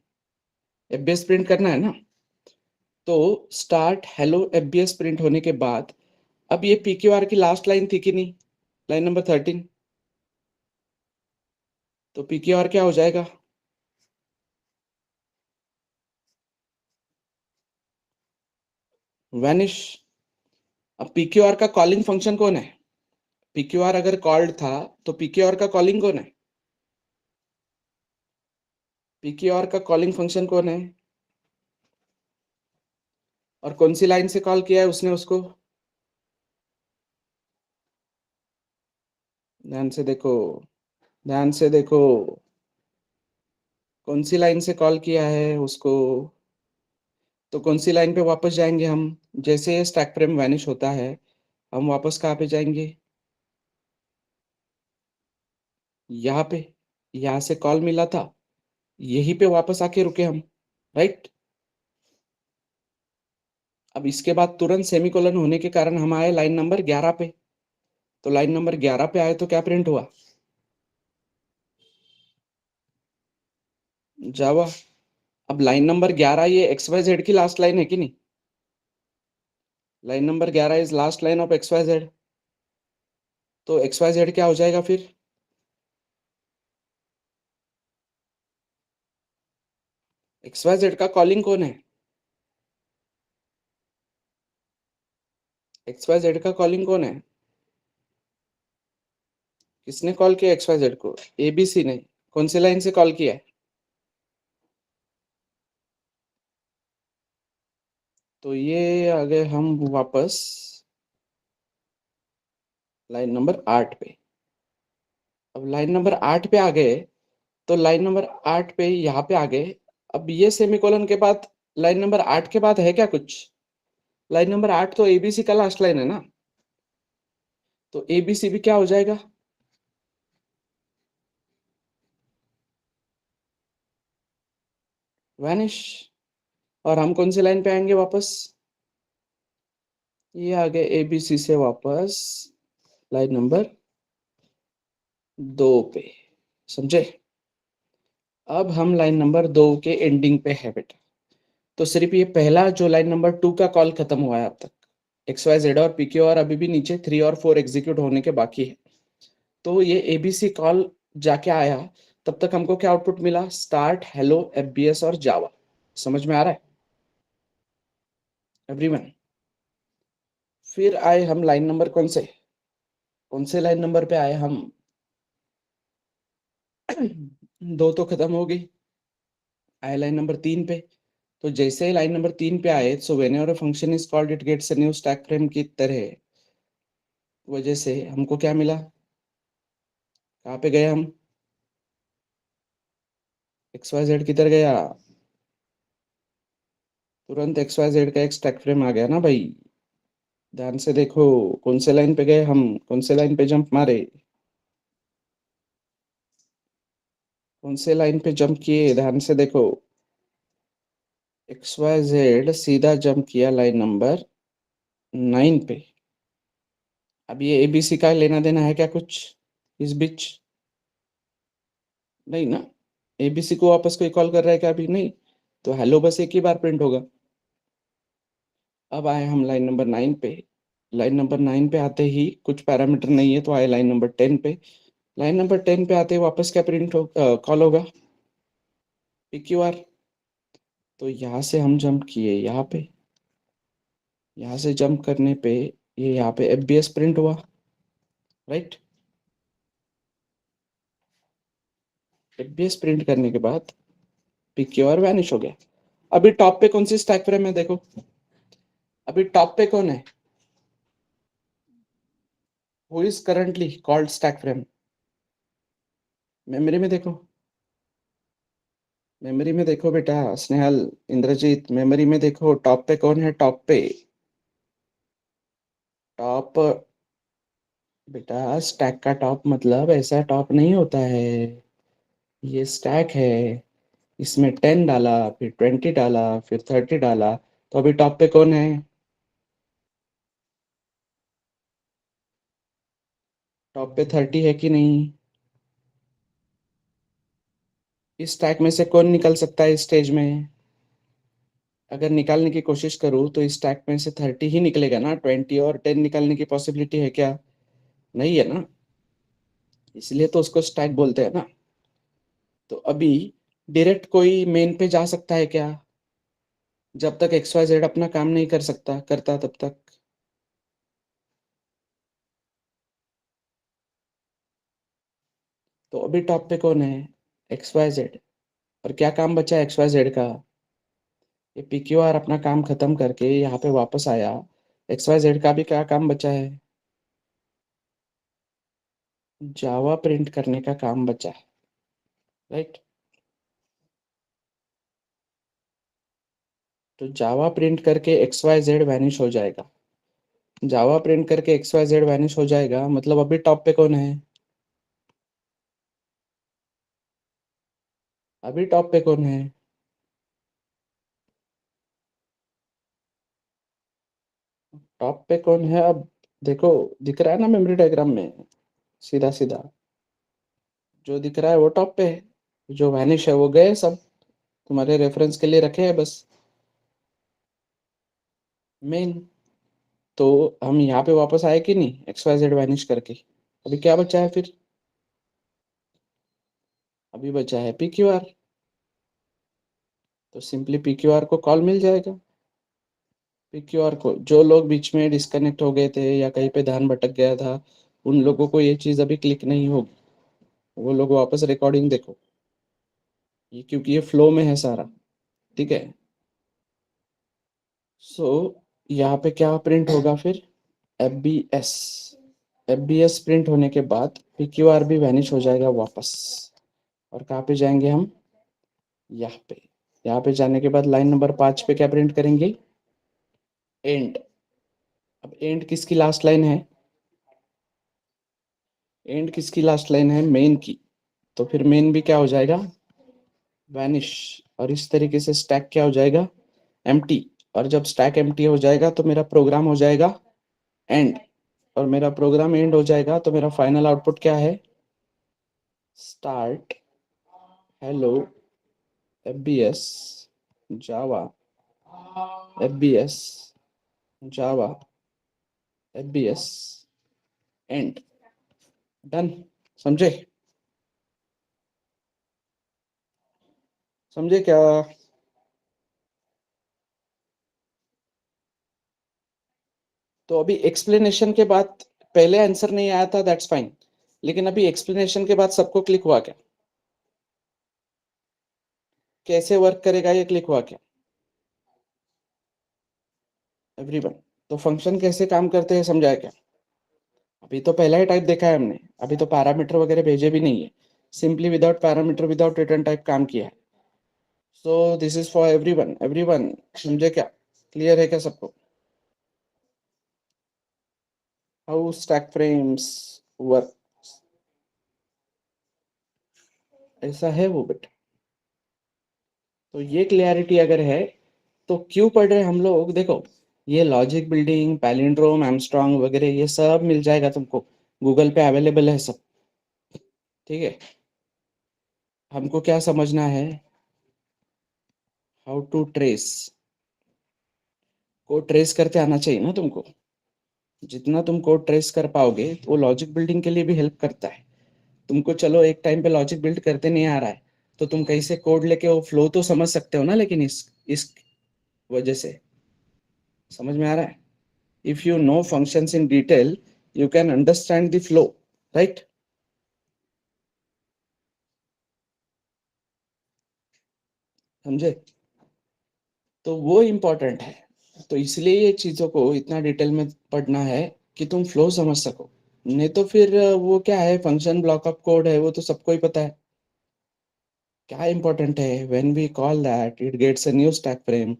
F B S print करना है ना। तो start hello F B S print होने के बाद अब ये पी क्यू आर की लास्ट लाइन थी कि नहीं, लाइन नंबर 13। तो पी क्यू आर क्या हो जाएगा, वैनिश। अब पी क्यू आर का कॉलिंग फंक्शन कौन है, पी क्यू आर अगर कॉल्ड था तो पी क्यू आर का कॉलिंग कौन है, पी क्यू आर का कॉलिंग फंक्शन कौन है, और कौन सी लाइन से कॉल किया है उसने उसको, ध्यान से देखो, ध्यान से देखो, कौन सी लाइन से कॉल किया है उसको। तो कौन सी लाइन पे वापस जाएंगे हम, जैसे ये स्टैक फ्रेम वैनिश होता है हम वापस कहाँ पे जाएंगे, यहाँ पे, यहाँ से कॉल मिला था, यहीं पे वापस आके रुके हम, राइट। अब इसके बाद तुरंत सेमीकोलन होने के कारण हम आए लाइन नंबर 11 पे। तो लाइन नंबर 11 पे आए तो क्या प्रिंट हुआ? जावा। अब लाइन नंबर 11 ये XYZ की लास्ट लाइन है कि नहीं? Line number 11 is last line of XYZ। तो XYZ क्या हो जाएगा फिर? XYZ का कॉलिंग कौन है? XYZ का कॉलिंग कौन है? किसने कॉल किया XYZ को? ABC ने। कौन सी लाइन से कॉल किया है? तो ये आ गए हम वापस लाइन नंबर 8 पे। अब लाइन नंबर 8 पे आ गए तो लाइन नंबर 8 पे यहाँ पे आ गए। अब ये सेमीकोलन के बाद लाइन नंबर 8 के बाद है क्या कुछ? लाइन नंबर 8 तो ABC का लास्ट लाइन है ना। तो ABC भी क्या हो जाएगा? वैनिश। और हम कौन सी लाइन पे आएंगे वापस? ये आ गए ABC से वापस लाइन नंबर 2 पे। समझे? अब हम लाइन नंबर 2 के एंडिंग पे है बेटा। तो सिर्फ ये पहला जो लाइन नंबर 2 का कॉल खत्म हुआ है अब तक। XYZ और PQR अभी भी नीचे 3 और 4 एग्जीक्यूट होने के बाकी है। तो ये ABC कॉल जाके आया तब तक हमको क्या आउटपुट मिला? स्टार्ट, हेलो, FBS और जावा। समझ में आ रहा है एवरीवन? फिर आए हम लाइन नंबर कौन से लाइन नंबर पे आए हम? 2 तो खत्म हो गई। आए लाइन नंबर 3 पे। तो जैसे ही लाइन नंबर 3 पे आए so whenever a function is called it gets a new stack frame की तरह वजह से हमको क्या मिला? कहाँ पे गए हम? XYZ किधर गया? तुरंत XYZ का एक स्टैक फ्रेम आ गया ना भाई। ध्यान से देखो कौन से लाइन पे गए हम, कौन से लाइन पे जंप मारे, कौन से लाइन पे जंप किए, ध्यान से देखो। XYZ सीधा जंप किया लाइन नंबर 9 पे। अब ये ABC का लेना देना है क्या कुछ इस बीच? नहीं ना। ABC को वापस कोई कॉल कर रहा है क्या? अभी नहीं। तो हेलो बस एक ही बार प्रिंट होगा। अब आए हम लाइन नंबर 9 पे। लाइन नंबर 9 पे आते ही कुछ पैरामीटर नहीं है तो आए लाइन नंबर 10 पे। लाइन नंबर 10 पे आते ही वापस क्या प्रिंट हो कॉल होगा? PQR। तो यहाँ से हम जंप किए यहाँ पे। यहाँ से जंप करने पे ये यहाँ पे FBS प्रिंट हुआ। राइट। FBS प्रिंट करने के बाद PQR वैनिश हो गया। अभी टॉप पे कौन सी स्टैक फ्रेम है देखो? अभी टॉप पे कौन है? Who is currently called stack frame? Memory में देखो। मेमोरी में देखो बेटा स्नेहल, इंद्रजीत, मेमोरी में देखो टॉप पे कौन है? टॉप पे टॉप बेटा स्टैक का टॉप मतलब ऐसा टॉप नहीं होता है। ये स्टैक है। इसमें 10 डाला, फिर 20 डाला, फिर 30 डाला। तो अभी टॉप पे कौन है? टॉप पे 30 है कि नहीं? इस स्टैक में से कौन निकल सकता है इस स्टेज में? अगर निकालने की कोशिश करूँ तो इस स्टैक में से 30 ही निकलेगा ना। 20 और 10 निकालने की पॉसिबिलिटी है क्या? नहीं है ना। इसलिए तो उसको स्टैक बोलते हैं ना। तो अभी डायरेक्ट कोई मेन पे जा सकता है क्या? जब तक XYZ अपना काम नहीं कर सकता करता तब तक। तो अभी टॉप पे कौन है? XYZ। और क्या काम बचा है XYZ का? ये PQR अपना काम खत्म करके यहाँ पे वापस आया। XYZ का भी क्या काम बचा है? जावा प्रिंट करने का काम बचा है। राइट। तो जावा प्रिंट करके XYZ वैनिश हो जाएगा। जावा प्रिंट करके XYZ वैनिश हो जाएगा मतलब अभी टॉप पे कौन है? अभी टॉप पे कौन है? टॉप पे कौन है अब? देखो, दिख रहा है ना मेमोरी डायग्राम में, सीधा सीधा जो दिख रहा है वो टॉप पे है, जो वैनिश है वो गए सब, तुम्हारे रेफरेंस के लिए रखे हैं बस मेन। तो हम यहाँ पे वापस आए कि नहीं, एक्स वाई जेड वैनिश करके? अभी क्या बचा है फिर? अभी बचा है पी क्यू आर। तो सिंपली पी क्यू आर को कॉल मिल जाएगा। पी क्यू आर को जो लोग बीच में डिस्कनेक्ट हो गए थे या कहीं पे ध्यान भटक गया था, उन लोगों को ये चीज अभी क्लिक नहीं होगी, वो लोग वापस रिकॉर्डिंग देखो, ये क्योंकि ये फ्लो में है सारा, ठीक है। सो यहाँ पे क्या प्रिंट होगा फिर? F B S. F B S print होने के बाद पी क्यू आर भी वैनिश हो जाएगा वापस। और कहाँ पे जाएंगे हम? यहाँ पे। यहाँ पे जाने के बाद लाइन नंबर 5 पे क्या प्रिंट करेंगे? एंड। अब एंड किसकी लास्ट लाइन है? एंड किसकी लास्ट लाइन है? मेन की। तो फिर मेन भी क्या हो जाएगा? वैनिश। और इस तरीके से स्टैक क्या हो जाएगा? एम्प्टी। और जब स्टैक एम्प्टी हो जाएगा तो मेरा प्रोग्राम हो जाएगा एंड। और मेरा प्रोग्राम एंड हो जाएगा तो मेरा फाइनल आउटपुट क्या है? Start hello F B S Java F B S Java F B S end. Done. समझे? समझे क्या? तो अभी एक्सप्लेनेशन के बाद, पहले आंसर नहीं आया था दैट्स फाइन, लेकिन अभी एक्सप्लेनेशन के बाद सबको क्लिक हुआ क्या? कैसे वर्क करेगा ये क्लिक हुआ क्या? एवरीवन। तो फंक्शन कैसे काम करते हैं समझाया क्या? अभी तो पहला ही टाइप देखा है हमने, अभी तो पैरामीटर वगैरह भेजे भी नहीं है, simply without parameter without return type काम किया है। So this is for everyone. Everyone समझे क्या? क्लियर है क्या सबको? हाउ स्टैक फ्रेम्स वर्क, ऐसा है वो बेटा। तो ये क्लियरिटी अगर है तो क्यों पढ़ रहे हैं हम लोग? देखो, ये लॉजिक बिल्डिंग, पैलिंड्रोम, एमस्ट्रॉन्ग वगैरह ये सब मिल जाएगा तुमको, गूगल पे अवेलेबल है सब, ठीक है। हमको क्या समझना है? How to trace. Code trace करते आना चाहिए ना तुमको। जितना तुम कोड ट्रेस कर पाओगे वो लॉजिक बिल्डिंग के लिए भी हेल्प करता है। तुमको चलो एक टाइम पे लॉजिक बिल्ड करते नहीं आ रहा है, तो तुम कहीं से कोड लेके वो फ्लो तो समझ सकते हो ना, लेकिन इस वजह से समझ में आ रहा है? If you know functions in detail you can understand the flow, right? समझे? तो वो इम्पोर्टेंट है। तो इसलिए ये चीजों को इतना डिटेल में पढ़ना है कि तुम फ्लो समझ सको। नहीं तो फिर वो क्या है, फंक्शन ब्लॉक ऑफ कोड है, वो तो सबको ही पता है। क्या इंपॉर्टेंट है? When we call that it gets a new stack frame,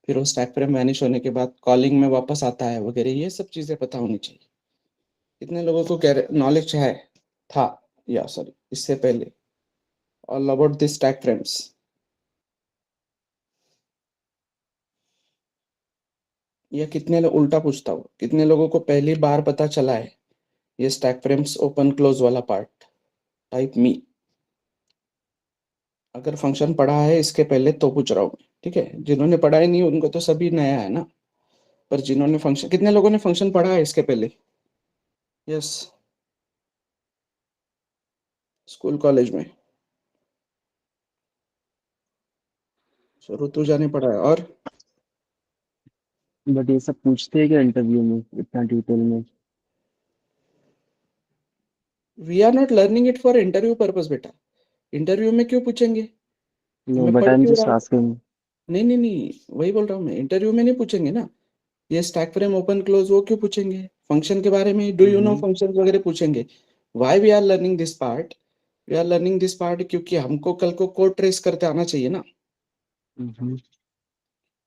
फिर वो स्टैक फ्रेम वैनिश होने के बाद कॉलिंग में वापस आता है वगैरह, ये सब चीजें पता होनी चाहिए। कितने लोगों को नॉलेज है, था, या सॉरी इससे पहले, all about this stack frames? या कितने लोग, उल्टा पूछता हूँ, कितने लोगों को पहली बार पता चला है ये स्टैक फ्रेम्स ओपन क्लोज वाला पार्ट? टाइप मी। अगर फंक्शन पढ़ा है इसके पहले तो पूछ रहा हूँ, ठीक है। जिन्होंने पढ़ा ही नहीं उनको तो सभी नया है ना, पर जिन्होंने फंक्शन, कितने लोगों ने फंक्शन पढ़ा है इसके पहले? यस। स्कूल कॉलेज में। So, ऋतुजा ने पढ़ा है। और बट ये सब पूछते हैं क्या इंटरव्यू में इतना डिटेल में? We are not learning it for interview purpose बेटा। इंटरव्यू में क्यों पूछेंगे? नो मैं बट पढ़ आई एम क्यों जस्ट रहा हूँ? आस्किंग। नहीं नहीं नहीं, वही बोल रहा हूँ मैं, इंटरव्यू में नहीं पूछेंगे ना। ये स्टैक फ्रेम ओपन क्लोज वो क्यों पूछेंगे? फंक्शन के बारे में, do you know hmm. Function वगैरह पूछेंगे। Why we are learning this part? We are learning this part क्योंकि हमको कल को कोड ट्रेस करते आना चाहिए ना। हम्म।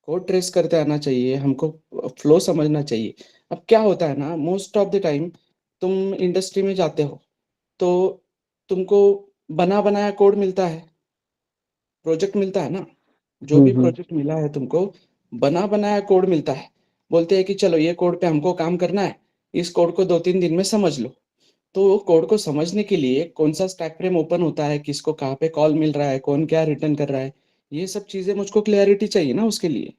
कोड ट्रेस करते आना चाहिए हमको, फ्लो समझना चाहिए। अब क्या होता है ना, मोस्ट ऑफ द टाइम तुम इंडस्ट्री में जाते हो तो तुमको बना बनाया कोड मिलता है, प्रोजेक्ट मिलता है ना। जो भी हम्म। प्रोजेक्ट मिला है तुमको, बना बनाया कोड मिलता है। बोलते हैं कि चलो ये कोड पे हमको काम करना है, इस कोड को 2-3 दिन में समझ लो। तो कोड को समझने के लिए कौन सा स्टैक फ्रेम ओपन होता है, किसको कहाँ पे कॉल मिल रहा है, कौन क्या रिटर्न कर रहा है, ये सब चीजें मुझको क्लियरिटी चाहिए ना उसके लिए।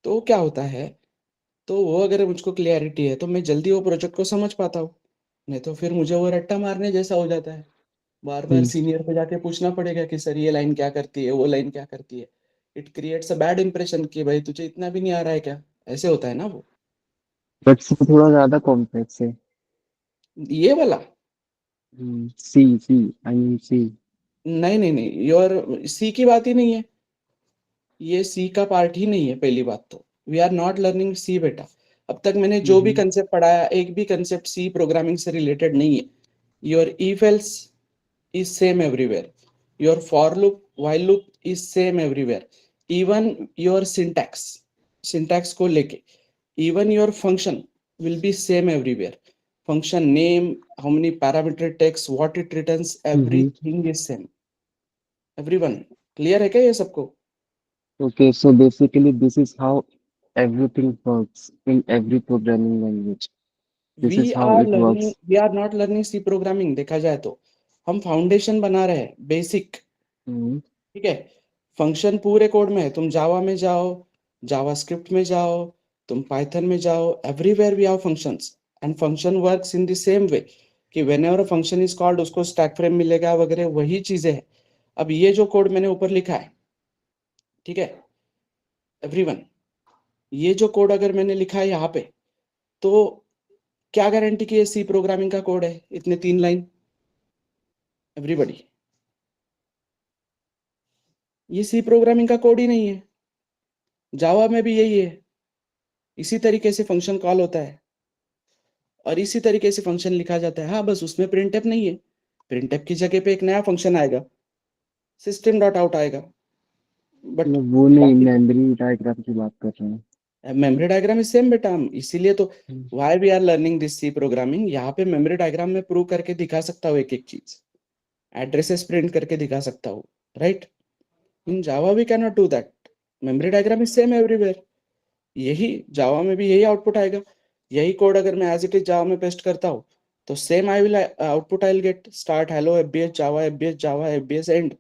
तो क्या होता है, तो वो अगर मुझको क्लियरिटी है तो मैं जल्दी वो प्रोजेक्ट को समझ पाता हूँ। नहीं तो फिर मुझे वो रट्टा मारने जैसा हो जाता है, बार बार हम्म। सीनियर पे जाके पूछना पड़ेगा कि सर ये लाइन क्या करती है, वो लाइन क्या करती है। It creates a bad impression कि भाई तुझे इतना भी नहीं आ रहा है क्या, ऐसे होता है ना वो। बट सी थोड़ा ज्यादा कॉम्प्लेक्स है। ये वाला सी सी आई मीन सी। नहीं नहीं नहीं, योर सी की बात ही नहीं है, ये सी का पार्ट ही नहीं है पहली बात तो। वी आर नॉट लर्निंग सी बेटा। अब तक मैंने जो भी हम्म। कंसेप्ट पढ़ाया एक भी कंसेप्ट सी प्रोग्रामिंग से रिलेटेड नहीं है। Your if else is same everywhere. Your for loop, while loop is same everywhere. Even your syntax को लेके, even your function will be same everywhere. Function name, how many parameter it takes, what it returns, everything is same. Everyone, clear है क्या ये सबको? Okay, so basically this is how everything works in every programming language. This is how it works. We are not learning C programming, देखा जाए तो हम foundation बना रहे हैं, बेसिक। हम्म। ठीक है, फंक्शन पूरे कोड में है, तुम जावा में जाओ, जावास्क्रिप्ट में जाओ, तुम पाइथन में जाओ, everywhere we have functions. And function works in the same way कि whenever a function is called उसको स्टैक फ्रेम मिलेगा वगैरह, वही चीजें हैं। अब ये जो कोड मैंने ऊपर लिखा है, ठीक है एवरीवन, ये जो कोड अगर मैंने लिखा है यहाँ पे, तो क्या गारंटी कि ये सी प्रोग्रामिंग का कोड है, इतने 3 लाइन? एवरीबॉडी, ये सी प्रोग्रामिंग का कोड ही नहीं है। जावा में भी यही है, इसी तरीके से फंक्शन कॉल होता है और इसी तरीके से फंक्शन लिखा जाता है। हाँ, बस उसमें प्रिंटफ नहीं है, प्रिंटफ की जगह पे एक नया फंक्शन आएगा, सिस्टम डॉट आउट आएगा। बट मतलब वो नहीं, बाकी मेमोरी डायग्राम की बात कर रहे हैं। मेमोरी डायग्राम इज सेम बेटा, हम इसीलिए तो हम्म। Why we are learning this C programming. यहाँ पे मेमोरी डायग्राम में प्रूव करके दिखा सकता हूँ एक एक चीज, एड्रेसेस प्रिंट करके दिखा सकता हूँ, right. In Java we can not do that, memory diagram is same everywhere. यही जावा में भी यही आउटपुट आएगा। यही कोड अगर मैं एज इट इज जावा में पेस्ट करता हूँ, तो same I will output I will get, start hello FBS Java, FBS Java, FBS and.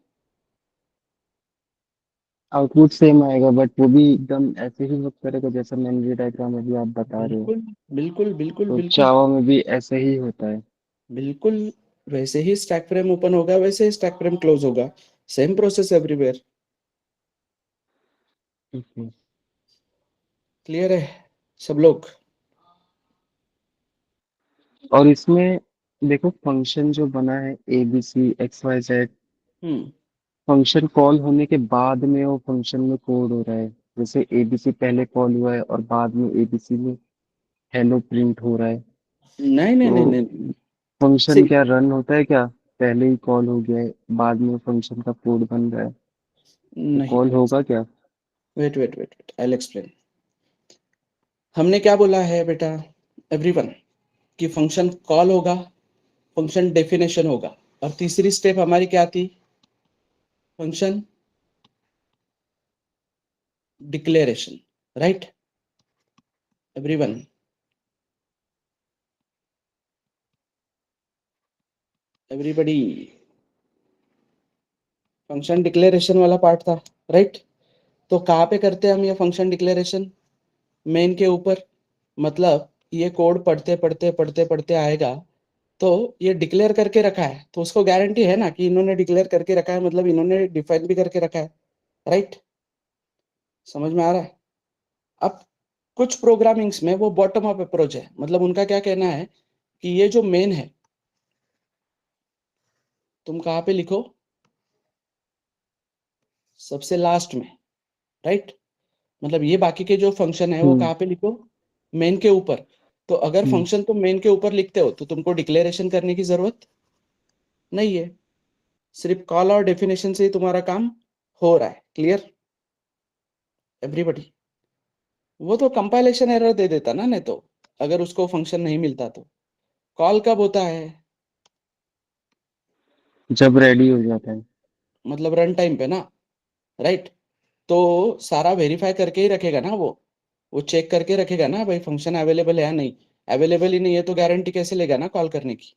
Output same आएगा, बट वो भी एकदम ऐसे ही वर्क करेगा जैसा मेमोरी डायग्राम अभी आप बता रहे हो। बिल्कुल बिल्कुल बिल्कुल तो बिल्कुल जावा में भी ऐसे ही होता है। बिल्कुल, वैसे ही स्टैक फ्रेम ओपन होगा, वैसे ही स्टैक फ्रेम क्लोज होगा, सेम प्रोसेस एवरीवेयर। हम्म। क्लियर है सब लोग? और इसमें देखो, फंक्शन जो बना है ABC XYZ, हम्म। फंक्शन कॉल होने के बाद में वो फंक्शन में कोड हो रहा है। जैसे एबीसी पहले कॉल हुआ है और बाद में एबीसी में हेलो प्रिंट हो रहा है। नहीं नहीं नहीं तो नहीं, सी फंक्शन क्या रन होता है क्या? पहले ही कॉल हो गया है, बाद में फंक्शन का कोड बन रहा है, तो नहीं, कॉल होगा क्या? Wait wait wait wait, I explain. हमने क्या बोला है बेटा एवरीवन, कि फंक्शन कॉल होगा, फंक्शन डेफिनेशन होगा, और तीसरी स्टेप हमारी क्या थी, function declaration, right everyone. Everybody, function declaration वाला पार्ट था, राइट। तो कहाँ पे करते हैं हम ये फंक्शन डिक्लेरेशन? मेन के ऊपर। मतलब ये कोड पढ़ते पढ़ते पढ़ते पढ़ते आएगा, तो ये डिक्लेयर करके रखा है, तो उसको गारंटी है ना कि इन्होंने डिक्लेयर करके रखा है, मतलब इन्होंने डिफाइन भी करके रखा है, राइट। समझ में आ रहा है? अब कुछ प्रोग्रामिंग्स में वो बॉटम अप अप्रोच है, मतलब उनका क्या कहना है कि ये जो मेन है, तुम कहाँ पे लिखो, सबसे लास्ट में, राइट। मतलब ये बाकी के जो फंक्शन है वो हम्म। कहाँ पे लिखो, मेन के ऊपर। तो अगर हम्म। फंक्शन तुम मेन के ऊपर लिखते हो तो तुमको डिक्लेरेशन करने की जरूरत नहीं है, सिर्फ कॉल और डेफिनेशन से ही तुम्हारा काम हो रहा है। Clear everybody? वो तो कंपाइलेशन एरर दे देता ना, नहीं तो अगर उसको फंक्शन नहीं मिलता तो। कॉल कब होता है? जब रेडी हो जाता है। मतलब रन टाइम पे ना, राइट। तो सारा वेरीफाई करके ही रखेगा ना वो वो चेक करके रखेगा ना भाई फंक्शन अवेलेबल है या नहीं। अवेलेबल ही नहीं है तो गारंटी कैसे लेगा ना कॉल करने की।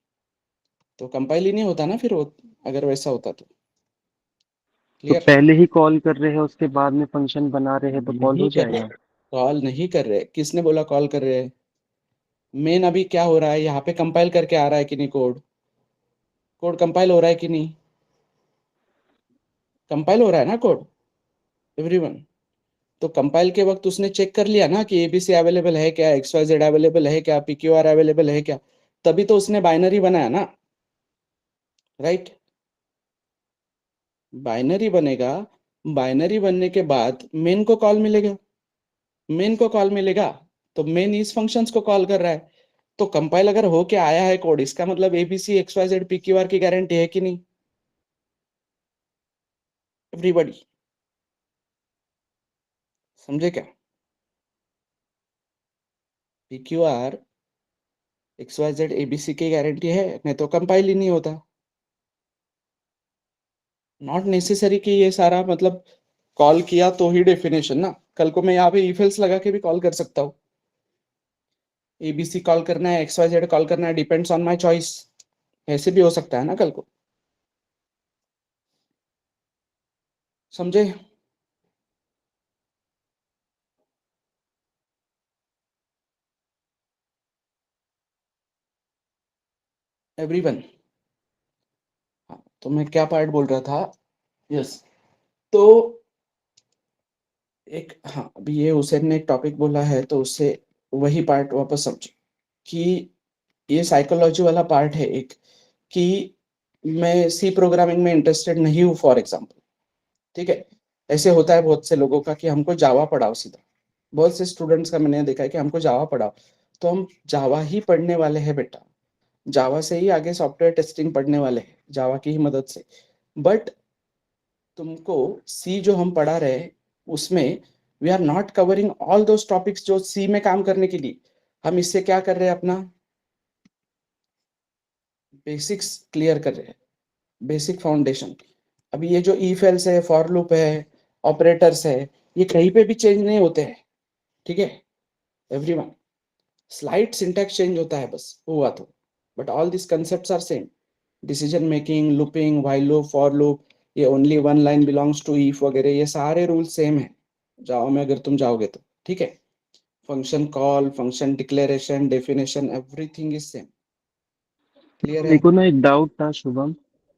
तो कंपाइल ही नहीं होता ना फिर वो, अगर वैसा होता तो। तो क्लियर। पहले ही कॉल कर रहे हैं उसके बाद में फंक्शन बना रहे हैं तो कॉल नहीं हो कर रहे, जाएगा। कॉल नहीं कर रहे, किसने बोला कॉल कर रहे हैं। मेन अभी क्या हो रहा है यहाँ पे, कंपाइल करके आ रहा है कि नहीं कोड, कोड कंपाइल हो रहा है कि नहीं, कंपाइल हो रहा है ना कोड एवरीवन। तो कंपाइल के वक्त उसने चेक कर लिया ना कि एबीसी अवेलेबल है क्या, एक्स वाई जेड अवेलेबल है क्या, पीक्यूआर अवेलेबल है क्या, तभी तो उसने बाइनरी बनाया ना, राइट। बाइनरी बनेगा, बाइनरी बनने के बाद मेन को कॉल मिलेगा, मेन को कॉल मिलेगा, तो मेन इस फंक्शंस को कॉल कर रहा है। तो कंपाइल अगर हो के आया है कोड, इसका मतलब ABC X Y Z PQR की गारंटी है कि नहीं एवरीबॉडी, समझे क्या। PQR X Y Z ABC की गारंटी है, नहीं तो कंपाइल ही नहीं होता। नॉट नेसेसरी कि ये सारा मतलब कॉल किया तो ही डेफिनेशन ना, कल को मैं यहाँ पे इफ एल्स लगा के भी कॉल कर सकता हूँ। एबीसी कॉल करना है, एक्स वाई जेड कॉल करना है, डिपेंड्स ऑन माई चॉइस, ऐसे भी हो सकता है ना कल को, समझे। एवरीवन, हाँ तो मैं क्या पार्ट बोल रहा था, यस। तो एक, हाँ अभी ये हुसैन ने एक टॉपिक बोला है तो उससे वही पार्ट वापस समझो कि ये साइकोलॉजी वाला पार्ट है एक, कि मैं सी प्रोग्रामिंग में इंटरेस्टेड नहीं हूँ फॉर एग्जांपल, ठीक है। ऐसे होता है बहुत से लोगों का कि हमको जावा पढ़ाओ सीधा, बहुत से स्टूडेंट्स का मैंने देखा है कि हमको जावा पढ़ाओ, तो हम जावा ही पढ़ने वाले हैं बेटा, जावा से ही आगे सॉफ्टवेयर टेस्टिंग पढ़ने वाले हैं जावा की ही मदद से। बट तुमको सी जो हम पढ़ा रहे हैं उसमें we are not covering all those topics जो सी में काम करने के लिए। हम इससे क्या कर रहे हैं, अपना बेसिक्स क्लियर कर रहे हैं, बेसिक फाउंडेशन। अभी ये जो इफ एल्स है, फॉर लूप है, ऑपरेटर्स है, ये कहीं पे भी चेंज नहीं होते हैं, ठीक है एवरीवन। स्लाइट सिंटैक्स चेंज होता है बस हुआ तो, but all this concepts are same. Decision making, looping, while loop, for loop, ये only one line belongs to if वगैरह, ये सारे रूल सेम है जावा में अगर तुम जाओगे तो, ठीक है। Function call, function declaration, definition, everything is same. Clear मेरे है। को ना एक डाउट था शुभम।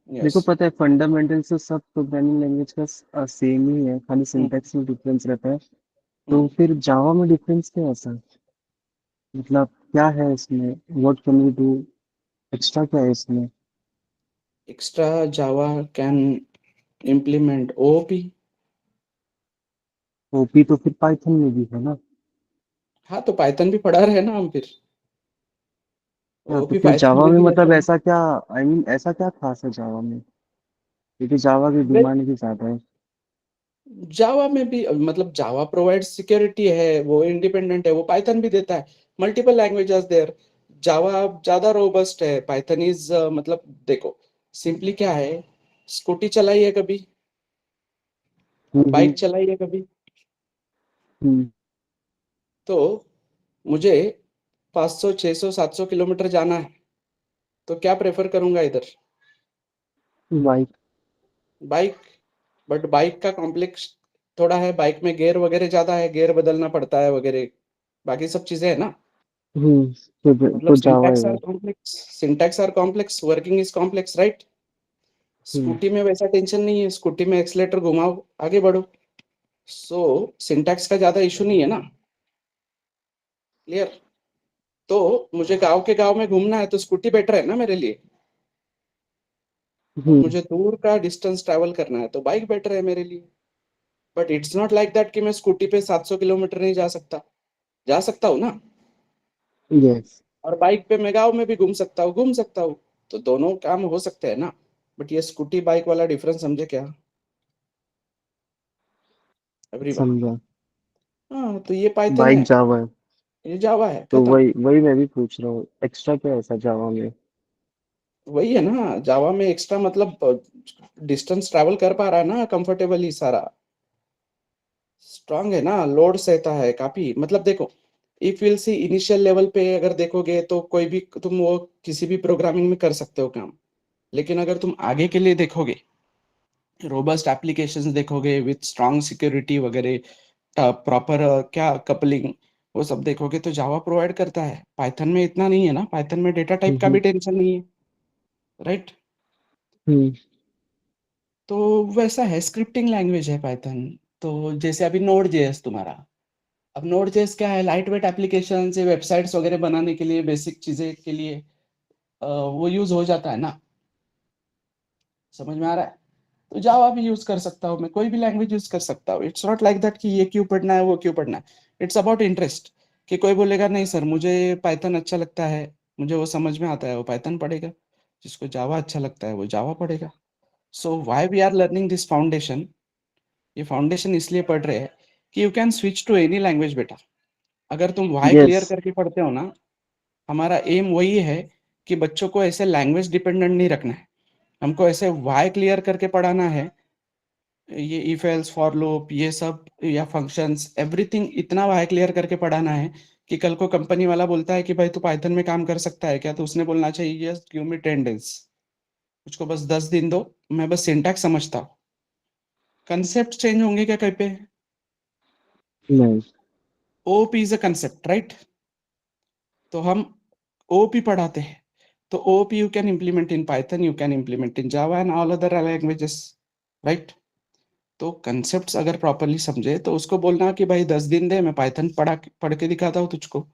मेरे यस। को पता है फंडामेंटल से सब प्रोग्रामिंग लैंग्वेज का सेम ही है, खाली सिंटैक्स में डिफरेंस रहता है। तो फिर जावा में डिफरेंस क्या है ऐसा? मतलब क्या है इसमें? What can you do extra, क्या है इसमें? Extra Java can implement OP. OP तो फिर पाइथन में भी है ना। हाँ तो पाइथन भी पढ़ा रहे हैं ना हम फिर, हाँ, तो ओपी फिर पाइथन जावा में में भी रहता मतलब है। ऐसा क्या, आई मीन ऐसा क्या खास है जावा में? क्योंकि जावा की Well, डिमांड भी ज्यादा है। जावा में भी मतलब जावा प्रोवाइड सिक्योरिटी है, वो इंडिपेंडेंट है, वो पाइथन भी देता है। मल्टीपल लैंग्वेजेस देयर, जावा ज्यादा रोबस्ट है, पाइथन इज मतलब देखो सिंपली क्या है, स्कूटी चलाई है कभी, हम्म। बाइक चलाई है कभी, हम्म। तो मुझे 500 600 700 किलोमीटर जाना है, तो क्या प्रेफर करूंगा इधर, वाइट। बाइक। बट बाइक का कॉम्प्लेक्स थोड़ा है, बाइक में गियर वगैरह ज्यादा है, गियर बदलना पड़ता है वगैरह, बाकी सब चीजें है ना। मतलब तो जावा है सिंटैक्स आर वो। Complex, syntax are complex, working is complex, right. Hmm. Scooty में वैसा टेंशन नहीं है, स्कूटी में एक्सलेटर घुमाओ आगे बढ़ो, सो सिंटैक्स का ज्यादा इशू नहीं है ना। क्लियर। तो मुझे गांव के गांव में घूमना है तो स्कूटी बेटर है ना मेरे लिए, और हम्म। मुझे दूर का डिस्टेंस ट्रैवल करना है तो बाइक बेटर है मेरे लिए। But it's not like that कि मैं स्कूटी पे 700 किलोमीटर नहीं जा सकता, जा सकता हूँ ना। यस। और बाइक पे मैं गाँव में भी घूम सकता हूँ, घूम सकता हूँ, तो दोनों काम हो सकते हैं ना। बट ये स्कूटी बाइक वाला डिफरेंस समझे क्या एवरीवन। समझा। हाँ तो ये पाइथन बाइक है, जावा है। ये जावा है, तो खत्म। वही वही मैं भी पूछ रहा हूँ, एक्स्ट्रा क्या है ऐसा जावा में? वही है ना, जावा में एक्स्ट्रा मतलब डिस्टेंस ट्रैवल कर पा रहा है ना कंफर्टेबली सारा, स्ट्रांग है ना, लोड सहता है काफी। मतलब देखो, if will see initial level पे अगर देखोगे तो कोई भी तुम वो किसी भी प्रोग्रामिंग में कर सकते हो काम। लेकिन अगर तुम आगे के लिए देखोगे, रोबस्ट एप्लीकेशंस देखोगे विथ स्ट्रांग सिक्योरिटी वगैरह, प्रॉपर क्या कपलिंग, वो सब देखोगे तो जावा प्रोवाइड करता है। पाइथन में इतना नहीं है ना, पाइथन में डेटा टाइप का भी टेंशन नहीं है, राइट? हम्म तो वैसा है, स्क्रिप्टिंग लैंग्वेज है पाइथन। तो जैसे अभी नोड जेएस तुम्हारा, अब नोड जेएस क्या है, लाइट वेट एप्लीकेशन से वेबसाइट्स वगैरह बनाने के लिए, बेसिक चीजें के लिए वो यूज हो जाता है ना। समझ में आ रहा है? तो जावा भी यूज कर सकता हूँ मैं, कोई भी लैंग्वेज यूज कर सकता हूँ। इट्स नॉट लाइक दैट कि ये क्यों पढ़ना है वो क्यों पढ़ना है। It's about interest. कि कोई बोलेगा नहीं सर मुझे पाइथन अच्छा लगता है, मुझे वो समझ में आता है, वो पाइथन पढ़ेगा। जिसको जावा अच्छा लगता है वो जावा पढ़ेगा। So why we are learning this foundation? ये फाउंडेशन इसलिए पढ़ रहे हैं कि you can switch to any language बेटा। अगर तुम वाई यस क्लियर करके पढ़ते हो ना, हमारा एम वही है कि बच्चों को ऐसे लैंग्वेज डिपेंडेंट नहीं रखना है। हमको ऐसे वाई क्लियर करके पढ़ाना है। ये इफ एल्स फॉर लूप ये सब या फंक्शंस एवरीथिंग इतना वाई क्लियर करके पढ़ाना है कि कल को कंपनी वाला बोलता है कि भाई तू पाइथन में काम कर सकता है क्या, तो उसने बोलना चाहिए यस गिव मी 10 days, मुझको बस 10 दिन दो, मैं बस सिंटैक्स समझता हूँ। कंसेप्ट चेंज होंगे क्या कहीं पे? नहीं OP is a concept, right? तो हम ओपी पढ़ाते हैं। तो OP you can implement in Python, you can implement in Java and all other languages, right? तो कंसेप्ट्स अगर प्रॉपरली समझे तो उसको बोलना कि भाई 10 दिन दे, मैं पाइथन पढ़ के दिखाता हूँ तुझको।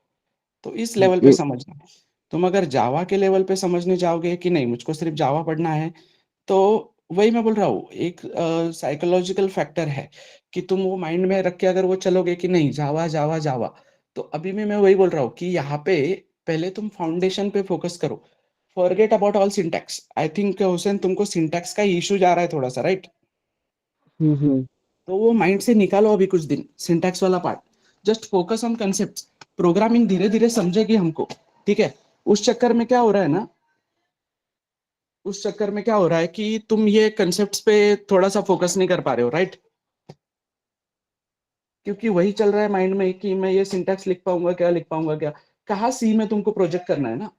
तो इस लेवल पे ये समझना है। तुम अगर जावा के लेवल पे समझने जाओगे कि नहीं मुझको सिर्फ जावा पढ़ना है, तो वही मैं बोल रहा हूँ, एक साइकोलॉजिकल फैक्टर है कि तुम वो माइंड में रख के अगर वो चलोगे कि नहीं जावा जावा जावा, तो अभी भी मैं वही बोल रहा हूँ कि यहाँ पे पहले तुम फाउंडेशन पे फोकस करो। Forget about all syntax. I think Hussain तुमको सिंटैक्स का इशू जा रहा है थोड़ा सा, राइट? हम्म तो वो माइंड से निकालो अभी कुछ दिन सिंटैक्स वाला part. Just focus on concept. Programming धीरे धीरे समझेगी हमको, ठीक है? उस चक्कर में क्या हो रहा है ना, उस चक्कर में क्या हो रहा है कि तुम ये कंसेप्ट्स पे थोड़ा सा फोकस नहीं कर पा रहे हो, राइट? क्योंकि वही चल रहा है माइंड में कि मैं ये सिंटैक्स लिख पाऊंगा क्या, लिख पाऊंगा क्या। कहाँ सी में तुमको प्रोजेक्ट करना है ना,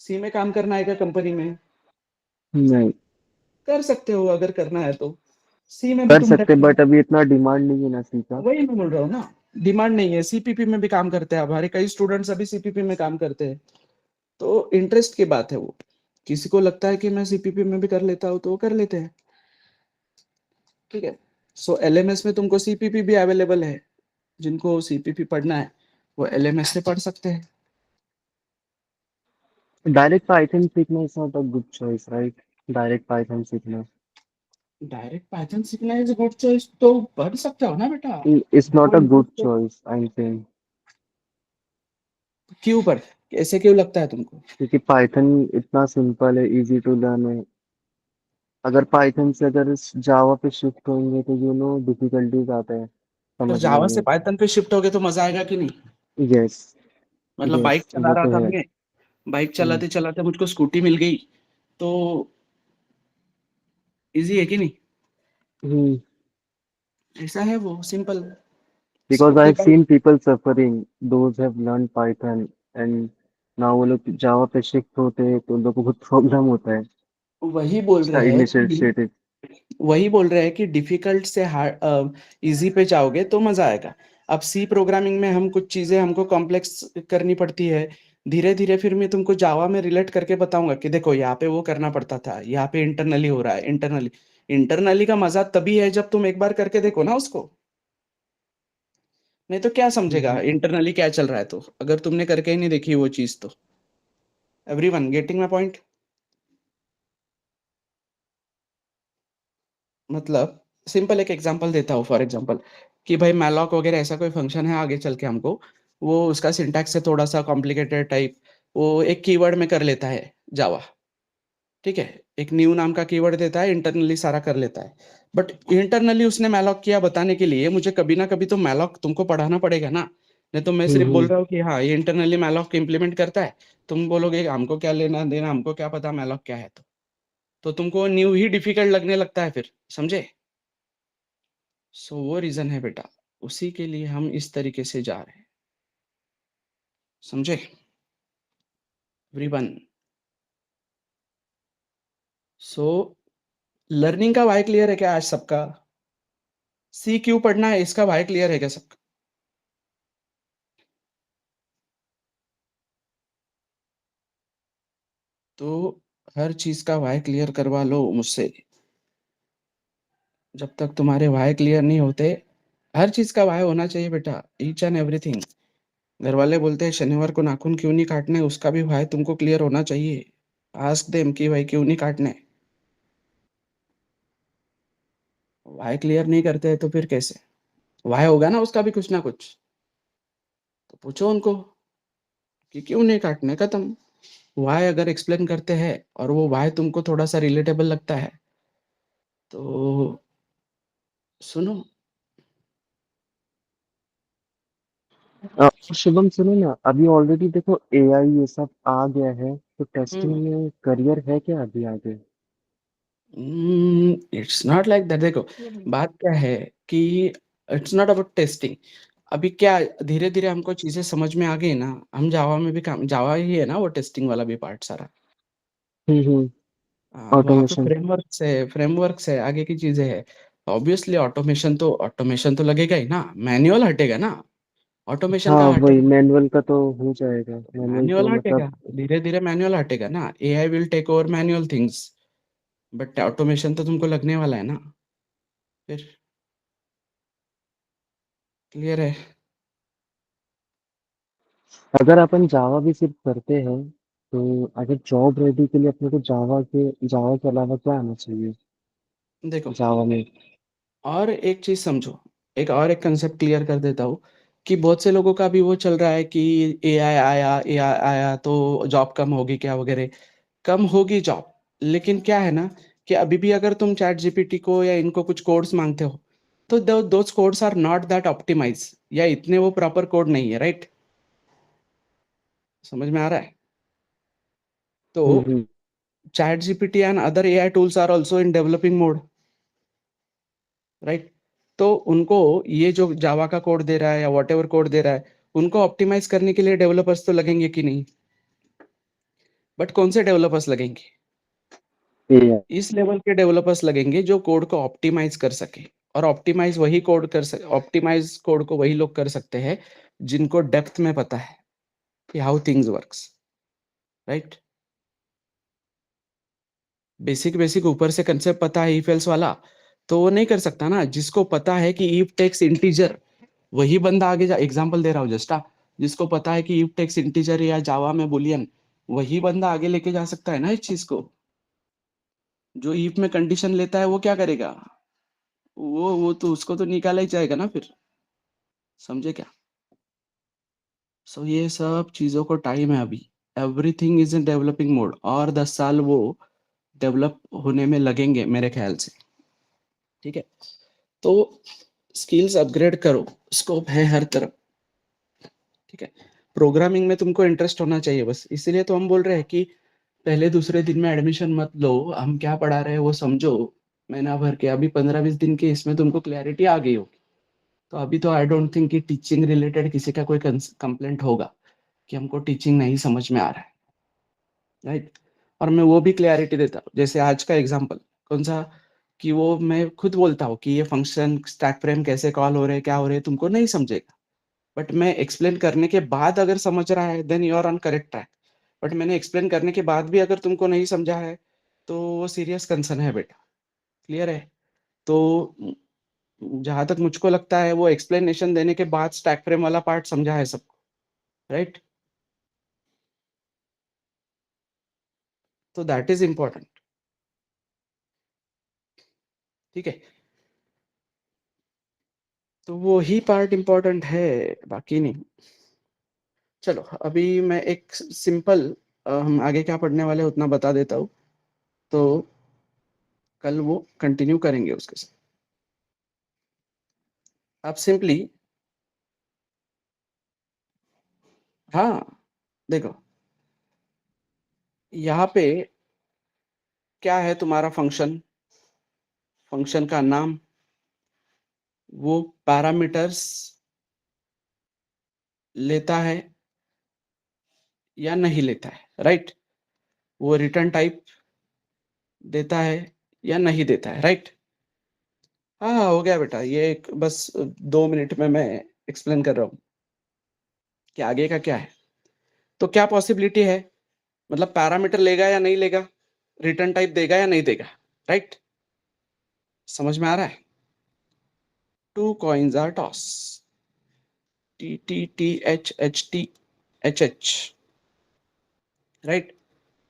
सी में काम करना है क्या कंपनी में? नहीं कर सकते हो अगर करना है तो। सी में भी कर तुम सकते, बट अभी इतना डिमांड नहीं है ना सी का। वही मैं बोल रहा हूँ ना, डिमांड नहीं है। सीपीपी में भी काम करते हैं, हमारे कई स्टूडेंट्स अभी सीपीपी में काम करते हैं। तो इंटरेस्ट की बात है वो। किसी को लगता है कि मैं सीपीपी में भी कर लेता हूँ तो वो कर लेते हैं, ठीक है? सो एलएमएस में तुमको सीपीपी भी अवेलेबल है। जिनको सीपीपी पढ़ना है वो एलएमएस से पढ़ सकते हैं। डायरेक्ट पाइथन सीखना is not a good choice, right? Direct Python सीखना डायरेक्ट पाइथन सीखना इज गुड चॉइस तो पढ़ सकते हो ना बेटा। इज नॉट वो a good interest choice, I am saying. क्यों पढ़, ऐसे क्यों लगता है तुमको? क्योंकि पाइथन इतना सिंपल है, इजी टू लर्न है। अगर पाइथन से अगर जावा पे शिफ्ट होंगे तो डिफिकल्टीज आते हैं तो समझने जावा से में। पाइथन पे शिफ्ट हो गए तो मजा आएगा कि नहीं? यस मतलब यस बाइक चला वो रहा तो था है। मैं, बाइक हम्म चलाते चलाते मुझको स्कूटी मिल गई, तो इजी है कि नहीं? हम्म ऐसा है वो, simple. Because I scooty have bike. Seen people suffering, those have learn Python and now वो लोग जावा पे शिफ्ट होते हैं तो उन लोगों को बहुत प्रॉब्लम होता है वही बोल रहे हैं इनिशियल कि स्टेज। वही बोल रहे हैं कि डिफिकल्ट से हार्ड इजी पे जाओगे तो मजा आएगा। अब सी प्रोग्रामिंग में हम कुछ चीजें हमको कॉम्प्लेक्स करनी पड़ती है। धीरे धीरे फिर मैं तुमको जावा में रिलेट करके बताऊंगा कि देखो यहाँ पे वो करना पड़ता था, यहाँ पे इंटरनली हो रहा है। इंटरनली, इंटरनली का मजा तभी है जब तुम एक बार करके देखो ना उसको। नहीं तो क्या समझेगा इंटरनली क्या चल रहा है, तो अगर तुमने करके ही नहीं देखी वो चीज तो। Everyone getting my point? मतलब सिंपल एक एग्जांपल देता हूँ, फॉर एग्जांपल कि भाई मैलॉक वगैरह ऐसा कोई फंक्शन है आगे चल के हमको, वो उसका सिंटैक्स है थोड़ा सा कॉम्प्लिकेटेड टाइप, वो एक कीवर्ड में कर लेता है जावा, ठीक है? एक न्यू नाम का कीवर्ड देता है, इंटरनली सारा कर लेता है। बट इंटरनली उसने मैलॉक किया बताने के लिए मुझे कभी ना कभी तो मैलॉक तुमको पढ़ाना पड़ेगा ना। नहीं तो मैं सिर्फ बोल हम्म रहा हूँ कि हाँ ये इंटरनली मैलॉक इम्प्लीमेंट करता है, तुम बोलोगे हमको क्या लेना देना, हमको क्या पता मैलॉक क्या है। तो तुमको न्यू ही डिफिकल्ट लगने लगता है फिर, समझे? सो वो रीजन है बेटा, उसी के लिए हम इस तरीके से जा रहे हैं, समझे एवरीवन? सो लर्निंग का वाई क्लियर है क्या आज सबका? सी क्यों पढ़ना है इसका वाई क्लियर है क्या सबका? तो हर चीज का वाई क्लियर करवा लो मुझसे। जब तक तुम्हारे वाई क्लियर नहीं होते, हर चीज का वाई होना चाहिए बेटा, ईच एंड एवरीथिंग। घर वाले बोलते हैं शनिवार को नाखून क्यों नहीं काटने, उसका भी वाई तुमको क्लियर होना चाहिए। आस्क देम कि भाई क्यों नहीं काटने। वाई क्लियर नहीं करते हैं तो फिर कैसे? वाई होगा ना उसका भी कुछ ना कुछ, तो पूछो उनको कि क्यों नहीं काटने, खत्म। वाई अगर एक्सप्लेन करते हैं और वो वाई तुमको थोड़ा सा रिलेटेबल लगता है तो सुनो। शुभम सुनो ना, अभी ऑलरेडी देखो एआई ये सब आ गया है, तो टेस्टिंग हम्म में करियर है क्या अभी आगे? It's not like that. देखो बात क्या है कि इट्स नॉट अबाउट टेस्टिंग। अभी क्या धीरे धीरे हमको चीजें समझ में आ गई ना, हम जावा में भी काम, जावा ही है ना वो टेस्टिंग वाला भी पार्ट सारा। वहाँ पे ऑटोमेशन। फ्रेमवर्क से आगे की चीजें है। ऑब्वियसली ऑटोमेशन तो लगेगा ही ना, मैनुअल हटेगा ना, ऑटोमेशन हाँ का वही, हटेगा? मैनुअल का तो हो जाएगा, मैनुअल मैनुअल तो हटेगा, मतलब। धीरे धीरे मैनुअल हटेगा ना, AI will take over manual things. But automation तो तुमको लगने वाला है ना फिर। क्लियर है? अगर अपन जावा भी सिर्फ करते हैं, तो अगर जॉब रेडी के लिए अपने को जावा के अलावा क्या आना चाहिए देखो जावा में? और एक चीज समझो, एक कंसेप्ट क्लियर कर देता हूँ कि बहुत से लोगों का भी वो चल रहा है कि एआई आया तो जॉब कम होगी क्या वगैरह। कम होगी जॉब, लेकिन क्या है ना कि अभी भी अगर तुम चैट जीपीटी को या इनको कुछ कोड्स मांगते हो तो those codes are not that optimise, या इतने वो प्रॉपर कोड नहीं है, राइट? समझ में आ रहा है? तो हम्म। ChatGPT and other AI tools are also in developing mode, right? तो उनको ये जो जावा का कोड दे रहा है या वॉट एवर कोड दे रहा है, उनको ऑप्टिमाइज करने के लिए डेवलपर्स तो लगेंगे कि नहीं? बट कौन से डेवलपर्स लगेंगे? एआई। इस लेवल के डेवलपर्स लगेंगे जो कोड को ऑप्टिमाइज कर सके। और ऑप्टिमाइज कोड को वही लोग कर सकते हैं जिनको डेप्थ में पता है कि how things works, right? Basic basic ऊपर से कंसेप्ट पता है इफ एल्स वाला, तो वो नहीं कर सकता ना। जिसको पता है कि इफ टेक्स इंटीजर, वही बंदा आगे जा, एग्जांपल दे रहा हूँ जस्ट, जिसको पता है कि इफ टेक्स इंटीजर या जावा में बुलियन, वही बंदा आगे लेके जा सकता है ना इस चीज को। जो इफ में कंडीशन लेता है वो क्या करेगा? वो तो उसको तो निकाला ही जाएगा ना फिर। समझे क्या? सो ये सब चीजों को टाइम है अभी। Everything is in developing mode, और 10 साल वो डेवलप होने में लगेंगे मेरे ख्याल से। ठीक है? तो स्किल्स अपग्रेड करो, स्कोप है हर तरफ। ठीक है? प्रोग्रामिंग में तुमको इंटरेस्ट होना चाहिए बस, इसीलिए तो हम बोल रहे हैं कि पहले दूसरे दिन में एडमिशन मत लो, हम क्या पढ़ा रहे हैं वो समझो। महीना भर के, अभी 15-20 दिन के इसमें तुमको क्लैरिटी आ गई होगी। तो अभी तो आई डोंट थिंक कि टीचिंग रिलेटेड किसी का कोई कंप्लेंट होगा कि हमको टीचिंग नहीं समझ में आ रहा है, राइट? और मैं वो भी क्लैरिटी देता हूँ, जैसे आज का एग्जांपल कौन सा, कि वो मैं खुद बोलता हूँ कि ये फंक्शन स्टैक फ्रेम कैसे कॉल हो रहे हैं, क्या हो रहे हैं, तुमको नहीं समझेगा। बट मैं एक्सप्लेन करने के बाद अगर समझ रहा है then you are on correct track. But मैंने एक्सप्लेन करने के बाद भी अगर तुमको नहीं समझा है तो वो सीरियस कंसर्न है बेटा। क्लियर है? तो जहां तक मुझको लगता है वो एक्सप्लेनेशन देने के बाद स्टैक फ्रेम वाला पार्ट समझा है सबको, राइट? तो दैट इज इम्पोर्टेंट। ठीक है? तो वो ही पार्ट इम्पोर्टेंट है, बाकी नहीं। चलो अभी मैं एक सिंपल, हम आगे क्या पढ़ने वाले हैं उतना बता देता हूँ, तो कल वो कंटिन्यू करेंगे उसके साथ। आप सिंपली, हाँ देखो, यहाँ पे क्या है तुम्हारा फंक्शन, फंक्शन का नाम, वो पैरामीटर्स लेता है या नहीं लेता है, राइट? वो रिटर्न टाइप देता है या नहीं देता है, राइट? हाँ, हो गया बेटा, ये एक बस 2 मिनट में मैं एक्सप्लेन कर रहा हूँ कि आगे का क्या है। तो क्या पॉसिबिलिटी है, मतलब पैरामीटर लेगा या नहीं लेगा, रिटर्न टाइप देगा या नहीं देगा, राइट? समझ में आ रहा है? 2 coins are toss, T T T H H T H H, right?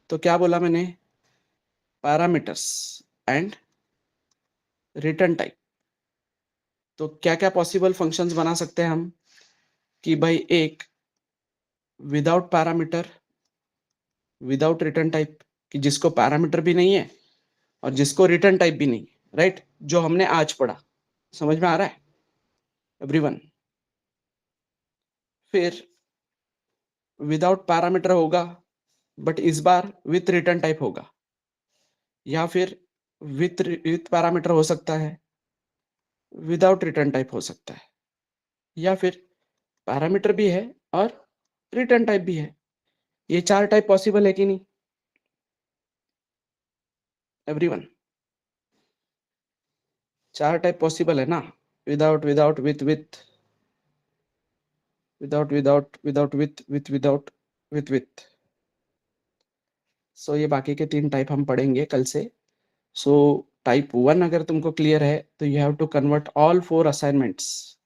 तो क्या बोला मैंने, पैरामीटर्स एंड रिटर्न टाइप। तो क्या क्या पॉसिबल फंक्शंस बना सकते हैं हम कि भाई एक without parameter without return type, कि जिसको पैरामीटर भी नहीं है और जिसको रिटर्न टाइप भी नहीं, राइट? जो हमने आज पढ़ा, समझ में आ रहा है एवरीवन? फिर विदाउट पैरामीटर होगा बट इस बार विथ रिटर्न टाइप होगा, या फिर विथ पैरामीटर हो सकता है, विदाउट रिटर्न टाइप हो सकता है, या फिर पैरामीटर भी है और रिटर्न टाइप भी है। ये 4 टाइप पॉसिबल है कि नहीं एवरीवन? 4 टाइप पॉसिबल है ना, without without with with, without without without with with without with with. So ये बाकी के 3 टाइप हम पढ़ेंगे कल से। सो टाइप 1 अगर तुमको क्लियर है तो you have to convert all 4 assignments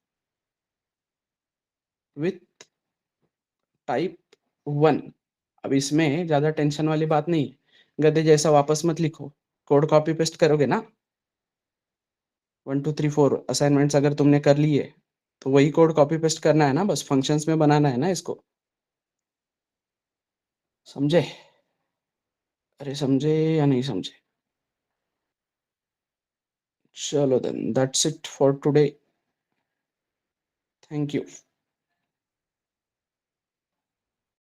with type 1। अब इसमें ज्यादा टेंशन वाली बात नहीं है, गधे जैसा वापस मत लिखो, कोड कॉपी पेस्ट करोगे ना। 1 2 3 4 असाइनमेंट्स अगर तुमने कर लिए तो वही कोड कॉपी पेस्ट करना है ना, बस फंक्शंस में बनाना है ना इसको, समझे? अरे समझे या नहीं समझे? चलो then that's it for today, thank you.